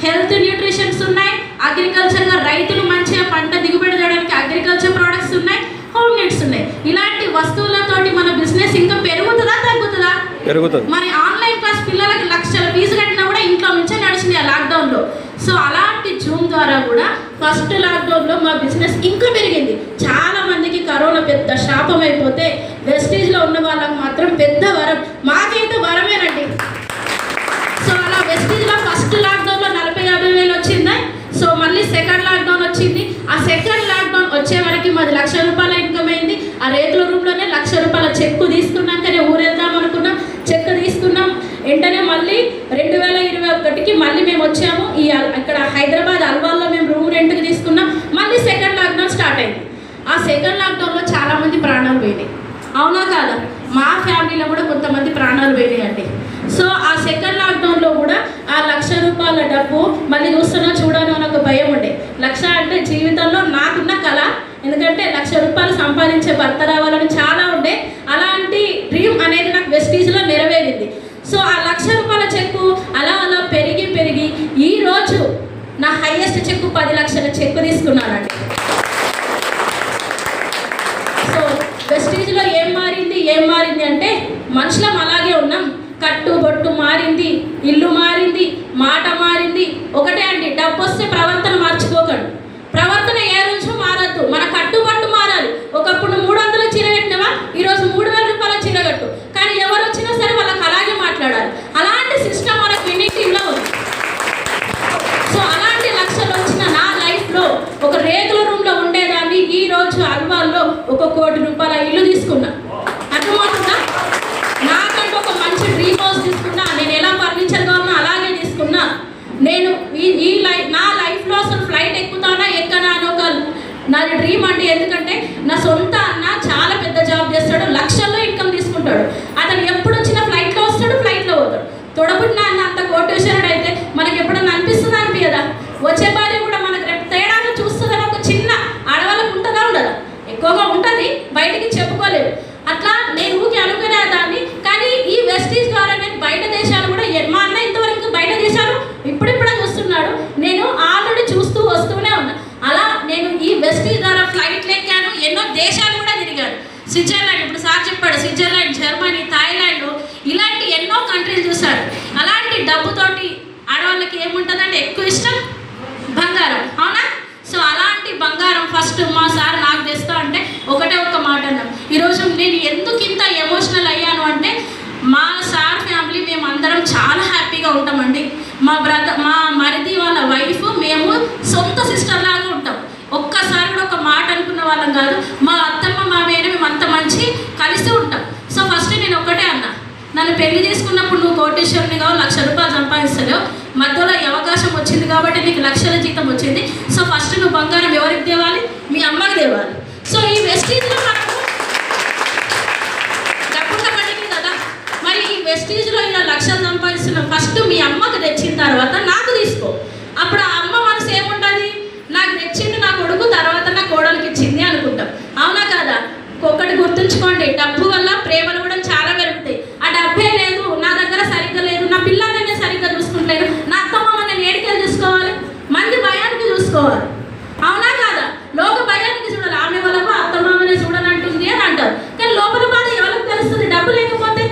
హెల్త్ న్యూట్రిషన్స్ ఉన్నాయి. అగ్రికల్చర్గా రైతులు మంచిగా పంట దిగుబడి చేయడానికి అగ్రికల్చర్ ప్రోడక్ట్స్ ఉన్నాయి, హోమ్ నీడ్స్ ఉన్నాయి. ఇలాంటి వస్తువులతోటి మన బిజినెస్ ఇంకా పెరుగుతుందా తగ్గుతుందా? పెరుగుతుంది. మరి ఆన్లైన్ క్లాస్ పిల్లలకి 1,00,000 ఫీజు కట్టినా కూడా ఇంట్లో నుంచే నడిచింది ఆ లాక్డౌన్లో. సో అలాంటి జూమ్ ద్వారా కూడా ఫస్ట్ లాక్డౌన్లో మా బిజినెస్ ఇంకా పెరిగింది. చాలా మందికి కరోనా పెద్ద శాపం అయిపోతే వెస్టీజ్లో ఉన్న వాళ్ళకి మాత్రం పెద్ద వరం. మాకైతే వరమేనండి. సో అలా వెస్టీజ్లో ఫస్ట్ లాక్డౌన్లో 40,000-50,000 వచ్చిందా. సో మళ్ళీ సెకండ్ లాక్డౌన్ వచ్చింది. ఆ సెకండ్ లాక్డౌన్ వచ్చే వరకు మాది 1,00,000 రూపాయల ఇన్కమ్ అయింది. ఆ రేకుల రూమ్లోనే 1,00,000 రూపాయల చెక్కు తీసుకున్నాకనే ఊరెళ్దాం అనుకున్నాం. చెక్ తీసుకున్నాం. వెంటనే మళ్ళీ 2021కి మళ్ళీ మేము వచ్చాము. ఇక్కడ హైదరాబాద్ అల్వాల్లో మేము రూమ్ రెంట్కి తీసుకున్నాం. మళ్ళీ సెకండ్ లాక్డౌన్ స్టార్ట్ అయింది. ఆ సెకండ్ లాక్డౌన్లో చాలామంది ప్రాణాలు పోయినాయి, అవునా కాదా? మా ఫ్యామిలీలో కూడా కొంతమంది ప్రాణాలు పోయినాయండి. సో ఆ సెకండ్ లాక్డౌన్లో కూడా ఆ 1,00,000 రూపాయల డబ్బు మళ్ళీ చూడను అని ఒక భయం ఉండే. 1,00,000 అంటే జీవితంలో నాకున్న కళ, ఎందుకంటే 1,00,000 రూపాయలు సంపాదించే భర్త రావాలని చాలా ఉండే. అలాంటి డ్రీమ్ అనేది నాకు వెస్టీజ్లో నెరవేరింది. సో ఆ 1,00,000 రూపాయల చెక్కు అలా అలా పెరిగి పెరిగి ఈరోజు నా హైయెస్ట్ చెక్కు 10 లక్షల చెక్కు తీసుకున్నానండి. సో వెస్టీజ్లో ఏం మారింది అంటే మనుషులం అలాగే ఉన్నాం. కట్టు బొట్టు మారింది, ఇల్లు మారింది, మాట మారింది. ఒకటే అండి, డబ్బు వస్తే ప్రవర్తన మార్చుకోకండి. ప్రవర్తన ఏ రోజు మారద్దు, మన కట్టుబట్టు మారాలి. ఒకప్పుడు 300 చీర కట్టినవా, ఈరోజు 3,000 రూపాయల చీర కట్టు. కానీ ఎవరు వచ్చినా సరే వాళ్ళకి అలాగే మాట్లాడాలి. అలాంటి సిస్టమ్ మనకు వినిటీలో ఉంది. సో అలాంటి 1,00,000 వచ్చిన నా లైఫ్లో ఒక రేకుల రూమ్లో ఉండేదాన్ని ఈరోజు అల్వాల్లో 1 కోటి రూపాయల ఇల్లు తీసుకున్నా. అర్థమవుతుందా? నాకంటూ ఒక మంచి డ్రీమ్ హౌస్ తీసుకున్నా. నేను ఎలా ఫర్నిచర్ కావాలన్నా అలాగే తీసుకున్నా. నేను నా లైఫ్లో అసలు ఫ్లైట్ ఎక్కుతానా ఎక్కనా అని ఒక నాది డ్రీమ్ అండి. ఎందుకంటే నా సొంత అన్న చాలా పెద్ద జాబ్ చేస్తాడు, లక్షల్లో ఇన్కమ్ తీసుకుంటాడు. అతను ఎప్పుడు వచ్చినా ఫ్లైట్లో వస్తాడు, ఫ్లైట్లో పోతాడు. తొడబుట్టిన అన్న అంత కోటేశ్వరుడు అయితే మనకి ఎప్పుడన్నా అనిపిస్తుందా? అనిపించదా? వచ్చే భార్య కూడా మనకు రేపు తేడాగా చూస్తుందని ఒక చిన్న ఆడవాళ్ళకు ఉంటుందా ఉండదా? ఎక్కువగా ఉంటుంది, బయటికి చెప్పుకోలేదు. అట్లా నేను ఊరికి అనుకునేదాన్ని. కానీ ఈ వెస్టీజ్ ద్వారా నేను బయట దేశాలు కూడా, మా అన్న ఇంతవరకు బయట దేశాలు ఇప్పుడిప్పుడే చూస్తున్నాడు, నేను ఆల్రెడీ చూస్తూ వస్తూనే ఉన్నా. అలా నేను ఈ వెస్టీజ్ ద్వారా ఫ్లైట్లు ఎక్కాను, ఎన్నో దేశాలు కూడా తిరిగాను. స్విట్జర్లాండ్, ఇప్పుడు సార్ చెప్పాడు, స్విట్జర్లాండ్, జర్మనీ, థాయిలాండ్, ఇలాంటి ఎన్నో కంట్రీలు చూశాడు. అలాంటి డబ్బుతోటి ఆడవాళ్ళకి ఏముంటుందంటే ఎక్కువ ఇష్టం బంగారం, అవునా? సో అలాంటి బంగారం ఫస్ట్ మా సార్ నాకు తెస్తా అంటే ఒకటే ఒక్క మాట అన్నాం. ఈరోజు నేను ఎందుకు ఇంత ఎమోషనల్ అయ్యాను అంటే మా అందరం చాలా హ్యాపీగా ఉంటామండి. మా మరిది వాళ్ళ వైఫ్ మేము సొంత సిస్టర్ లాగా ఉంటాం. ఒక్కసారి కూడా ఒక మాట అనుకున్న వాళ్ళం కాదు. మా అత్తమ్మ మామయ్య మేము అంత మంచి కలిసి ఉంటాం. సో ఫస్ట్ నేను ఒక్కటే అన్నా, నన్ను పెళ్లి చేసుకున్నప్పుడు నువ్వు కోటేశ్వరుని కావు, 1,00,000 రూపాయలు సంపాదిస్తలేవు, మధ్యలో ఈ అవకాశం వచ్చింది కాబట్టి నీకు 1,00,000 జీతం వచ్చింది. సో ఫస్ట్ నువ్వు బంగారం ఎవరికి తేవాలి? మీ అమ్మకి తేవాలి. సో ఈ వెస్టీజ్లో మనకు డబ్బుగా పడింది కదా, మరి ఈ వెస్టీజ్లో ఇలా 1,00,000 సంపాదిస్తున్నాం. ఫస్ట్ మీ అమ్మకు తెచ్చిన తర్వాత నాకు తీసుకో. అప్పుడు ఆ అమ్మ మనసు ఏముంటుంది? నాకు తెచ్చింది నా కొడుకు, తర్వాత నా కోడలికి ఇచ్చింది అనుకుంటాం. అవునా కాదా? ఒక్కటి గుర్తుంచుకోండి, డబ్బు వల్ల ప్రేమలు కూడా చాలా పెరుగుతాయి. ఆ డబ్బే లేదు, నా దగ్గర సరిగ్గా లేదు, నా పిల్లల్ని నేను సరిగ్గా చూసుకుంటలేను, నా అత్తమ్మ నేను ఏడికెళ్ళి చూసుకోవాలి? మంది భయానికి చూసుకోవాలి. అవునా కాదా? లోక భయానికి చూడాలి. ఆమె వాళ్ళకు అత్తమ్మనే చూడాలంటుంది అని అంటారు, కానీ లోపల బాధ ఎవరికి తెలుస్తుంది? డబ్బు లేకపోతే.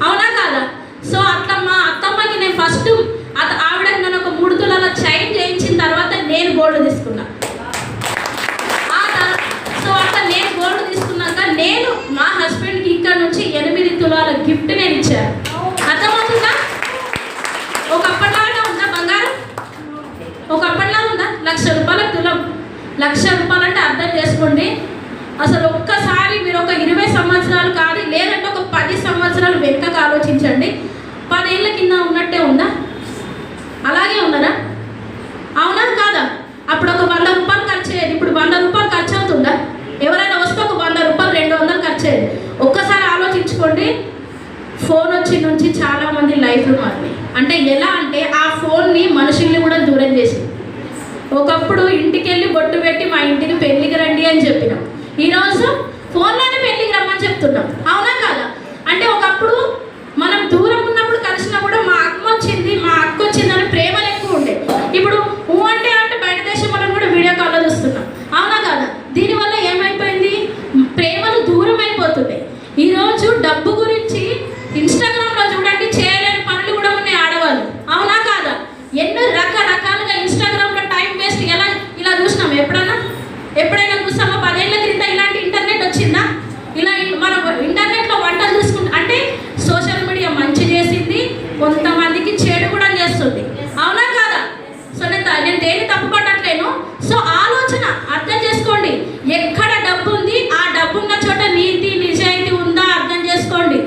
అవునా కాదా? సో అట్లా మా అత్తమ్మకి నేను ఫస్ట్ ఆవిడకి నేను ఒక 3 తులాల చైన్ చేయించిన తర్వాత నేను గోల్డ్ తీసుకున్నా. సో అట్లా నేను గోల్డ్ తీసుకున్నాక నేను మా హస్బెండ్కి ఇక్కడ నుంచి 8 తులాల గిఫ్ట్ నేను ఇచ్చాను. అర్థమవుతుందా? ఒకప్పటిలాగా ఉందా బంగారం? ఒకప్పటిలా ఉందా? 1,00,000 రూపాయల తులం. 1,00,000 రూపాయలు అంటే అర్థం చేసుకోండి. అసలు ఒక్కసారి మీరు ఒక 20 సంవత్సరాలు కాదు, లేదంటే ఒక 10 సంవత్సరాలు వెనుకకు ఆలోచించండి. 10 ఏళ్ళ కింద ఉన్నట్టే ఉందా? అలాగే ఉన్నారా? అవునా కాదా? అప్పుడు ఒక 100 రూపాయలు ఖర్చు అయ్యేది, ఇప్పుడు 100 రూపాయలు ఖర్చు అవుతుందా? ఎవరైనా వస్తే ఒక 100 రూపాయలు 200 ఖర్చు అయ్యేది. ఒక్కసారి ఆలోచించుకోండి. ఫోన్ వచ్చి నుంచి చాలామంది లైఫ్లు మారినాయి. అంటే ఎలా అంటే ఆ ఫోన్ని మనుషుల్ని కూడా దూరం చేసింది. ఒకప్పుడు ఇంటికి వెళ్ళి బొట్టు పెట్టి మా ఇంటికి పెళ్ళికి రండి అని చెప్పినాం. ఈరోజు ఫోన్లోనే పెళ్ళికి రమ్మని చెప్తున్నాం. అవునా కాదా? అంటే ఒకప్పుడు మనం దూరం ఉన్నప్పుడు కలిసినా కూడా మా అక్క వచ్చింది అని ప్రేమలు ఎక్కువ ఉండే. ఇప్పుడు అంటే బయట దేశం మనం కూడా వీడియో కాల్లో చూస్తున్నాం. అవునా కాదా? దీనివల్ల ఏమైపోయింది? ప్రేమలు దూరం అయిపోతున్నాయి. ఈరోజు డబ్బు గురించి ఇన్స్టాగ్రామ్లో చూడండి, చేయలేని పనులు కూడా ఉన్నాయి ఆడవాళ్ళు. అవునా కాదా? ఎన్నో రకరకాలుగా ఇన్స్టాగ్రామ్లో టైం వేస్ట్ ఇలా చూసినాం. ఎప్పుడైనా చూసామా? 10 ఏళ్ళ క్రింద ఇలాంటి ఇంటర్నెట్ వచ్చిందా? ఇలా మనం ఇంటర్నెట్లో వంటలు చూసుకుంటా అంటే సోషల్ మీడియా మంచి చేసింది, కొంతమందికి చెడు కూడా చేస్తుంది. అవునా కాదా? సో నేను దేని తప్పు పట్టట్లేను. సో ఆలోచన అర్థం చేసుకోండి. ఎక్కడ డబ్బు ఉంది, ఆ డబ్బు ఉన్న చోట నీతి నిజాయితీ ఉందా అర్థం చేసుకోండి.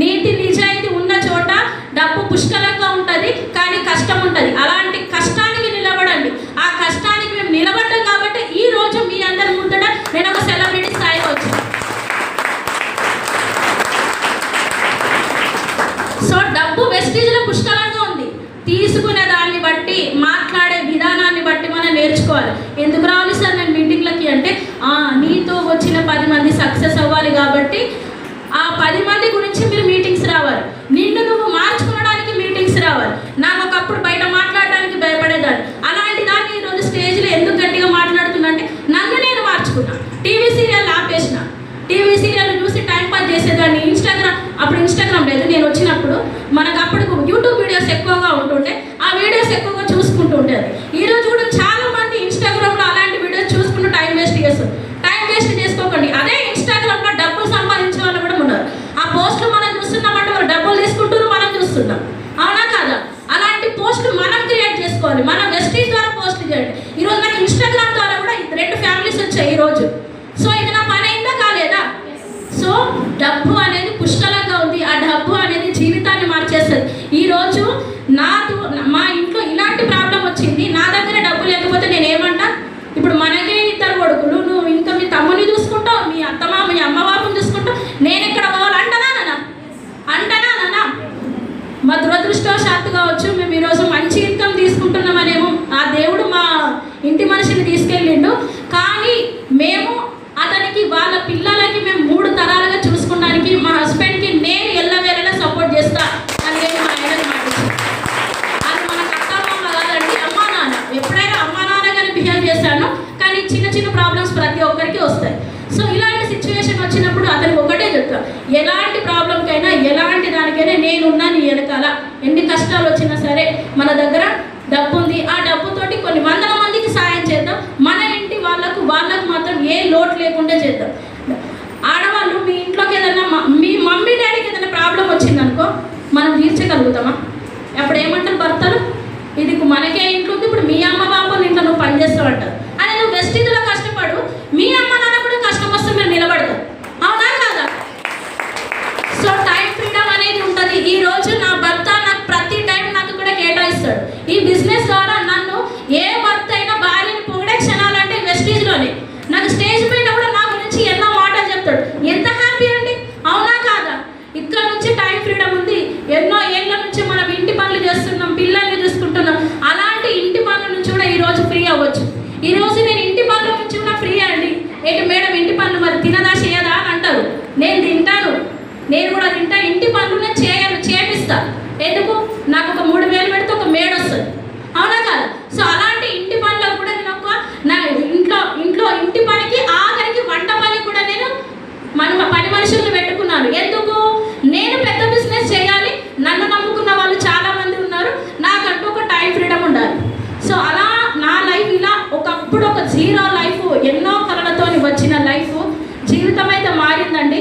నీతి నిజాయితీ ఉన్న చోట డబ్బు పుష్కలంగా ఉంటుంది, కానీ కష్టం ఉంటుంది. అలాంటి కష్టానికి నిలబడండి. ఆ కష్టానికి మేము నిలబడ్డాం కాబట్టి ఈ రోజు మీ అందరి ముందట నేను ఒక సెలబ్రిటీ స్థాయికి వచ్చాను. సో డబ్బు వెస్టీజ్లో పుష్కలంగా ఉంది. తీసుకునే దాన్ని బట్టి, మాట్లాడే విధానాన్ని బట్టి మనం నేర్చుకోవాలి. ఎందుకు రావాలి సార్ నేను మీటింగ్లకి అంటే, నీతో వచ్చిన 10 మంది సక్సెస్ అవ్వాలి కాబట్టి ఆ 10 మంది గురించి మీరు మీటింగ్స్ రావాలి. నిన్ను నువ్వు మార్చుకోవడానికి మీటింగ్స్ రావాలి. నాకు ఒకప్పుడు బయట మాట్లాడడానికి భయపడేదాన్ని. అలాంటి దాన్ని ఈరోజు స్టేజ్లో ఎందుకు గట్టిగా మాట్లాడుతున్నా అంటే నన్ను నేను మార్చుకున్నా. టీవీ సీరియల్ ఆపేసిన. టీవీ సీరియల్ చూసి టైంపాస్ చేసేదాన్ని. అప్పుడు ఇన్స్టాగ్రామ్ లేదు. నేను వచ్చినప్పుడు మనకు అప్పుడు యూట్యూబ్ వీడియోస్ ఎక్కువగా ఉంటుండే, ఆ వీడియోస్ ఎక్కువగా చూసుకుంటూ ఉండేది. ఈరోజు కూడా చాలా మంది ఇన్స్టాగ్రామ్లో అలాంటి వీడియోస్ చూసుకుంటూ టైం వేస్ట్ చేస్తారు. టైం వేస్ట్ చేసుకోకండి. అదే ఇన్స్టాగ్రామ్లో డబ్బులు సంపాదించే వాళ్ళు కూడా ఉన్నారు. ఆ పోస్టులు మనం చూస్తున్నామంటే వాళ్ళు డబ్బులు తీసుకుంటారు, మనం చూస్తున్నాం. అవునా కాదా? అలాంటి పోస్టులు మనం క్రియేట్ చేసుకోవాలి. మనం వెస్టీజ్ ద్వారా పోస్టులు చేయండి. ఈరోజు నాకు ఇన్స్టాగ్రామ్ ద్వారా కూడా 2 ఫ్యామిలీస్ వచ్చాయి ఈరోజు. సో ఇది నా పని అయిందా కాలేదా? సో డబ్బు అనేది పుష్కలంగా ఉంది. ఆ డబ్బు అనేది జీవితాన్ని మార్చేస్తుంది. ఈరోజు మా ఇంట్లో ఇలాంటి ప్రాబ్లం వచ్చింది, నా దగ్గర డబ్బు లేకపోతే నేను ఏమంటా? ఇప్పుడు మనకే 2 కొడుకులు, నువ్వు ఇంకా మీ తమ్ముని చూసుకుంటావు, మీ మీ అమ్మ బాబుని చూసుకుంటావు, నేను ఎక్కడ పోవాలి అంటనా మా దురదృష్టవశాత్తు కావచ్చు మేము ఈరోజు మంచి ఇన్కమ్ తీసుకుంటున్నామనేమో, ఆ దేవుడు మా ఇంటి మనిషిని తీసుకెళ్ళిండు. కానీ మేము అతనికి వాళ్ళ పిల్లలకి మేము 3 తరాలుగా చూసుకోవడానికి మా హస్బెండ్కి నేను ఎల్లవేళలా సపోర్ట్ చేస్తా అని నేను మా ఆయనకి మాటిచ్చాను. అది మన కర్తవ్యం కాదండి. అమ్మా నాన్న ఎప్పుడైనా అమ్మా నాన్నగానే బిహేవ్ చేశాను, కానీ చిన్న ప్రాబ్లమ్స్ ప్రతి ఒక్కరికి వస్తాయి. సో ఇలాంటి సిచ్యువేషన్ వచ్చినప్పుడు అతనికి ఒకటే చెప్తాను, ఎలాంటి ప్రాబ్లంకైనా ఎలాంటి దానికైనా నేనున్నా నీ వెనకాల. ఎన్ని కష్టాలు వచ్చినా సరే మన దగ్గర డబ్బు ఉంది. ఆ డబ్బుతోటి కొన్ని 100 మందికి సాయం చేద్దాం. మన ఇంటి వాళ్ళకు మాత్రం ఏ లోటు లేకుండా చేద్దాం. ఆడవాళ్ళు మీ ఇంట్లోకి ఏదైనా మీ మమ్మీ డాడీకి ఏదైనా ప్రాబ్లం వచ్చిందనుకో మనం తీర్చగలుగుతామా? అప్పుడు ఏమంటారు భర్తలు, ఇది మనకే ఇంట్లో ఉంది, ఇప్పుడు మీ అమ్మ బాబు ఇంట్లో నువ్వు పనిచేస్తావు అంటారు. అని నువ్వు వెస్టిజ్లో కష్టపడు, మీ అమ్మ నాన్న కూడా కష్టం వస్తే మీరు నిలబడతారు. అవునా కాదా? సో టైం ఫ్రీడమ్ అనేది ఉంటుంది. ఈ రోజు నా భర్త నాకు ప్రతి టైం నాకు కూడా కేటాయిస్తాడు. ఈ బిజినెస్ ద్వారా నన్ను ఏ భర్త అయినా భార్యని పొగిడే క్షణాలంటే వెస్టిజ్లోనే. నాకు స్టేజ్ పైన కూడా నా గురించి ఎన్నో మాటలు చెప్తాడు. ఎంత హ్యాపీ అండి, అవునా కాదా? ఇక్కడ నుంచి టైం ఫ్రీడమ్ ఉంది. ఎన్నో ఏళ్ళ నుంచి మనం ఇంటి పనులు చేస్తున్నాం, పిల్లల్ని చూసుకుంటున్నాం. అలాంటి ఇంటి పనుల నుంచి కూడా ఈరోజు ఫ్రీ అవ్వచ్చు. ఈరోజు నేను ఇంటి పనుల నుంచి కూడా ఫ్రీ అండి. ఏంటి మేడం ఇంటి పనులు మరి తినదా చేయదా అని అంటారు. నేను తింటాను, నేను కూడా తింటా. ఇంటి పనులు నేను చేపిస్తా. ఎందుకు? నాకు ఒక 3000 పెడితే ఒక మేడ వస్తుంది. అవునా కాదు? సో అలాంటి ఇంటి పనులు కూడా నేను నా ఇంట్లో ఇంటి పనికి ఆఖరికి వంట పని కూడా నేను పని మనుషులను పెట్టుకున్నాను. ఎందుకు? నేను పెద్ద బిజినెస్ చేయాలి, నన్ను నమ్ముకున్న వాళ్ళు చాలామంది ఉన్నారు, నాకంటూ ఒక టైం ఫ్రీడమ్ ఉండాలి. సో అలా నా లైఫ్ ఇలా ఒకప్పుడు ఒక జీరో లైఫ్, ఎన్నో కళలతో వచ్చిన లైఫ్ జీవితం అయితే మారిందండి.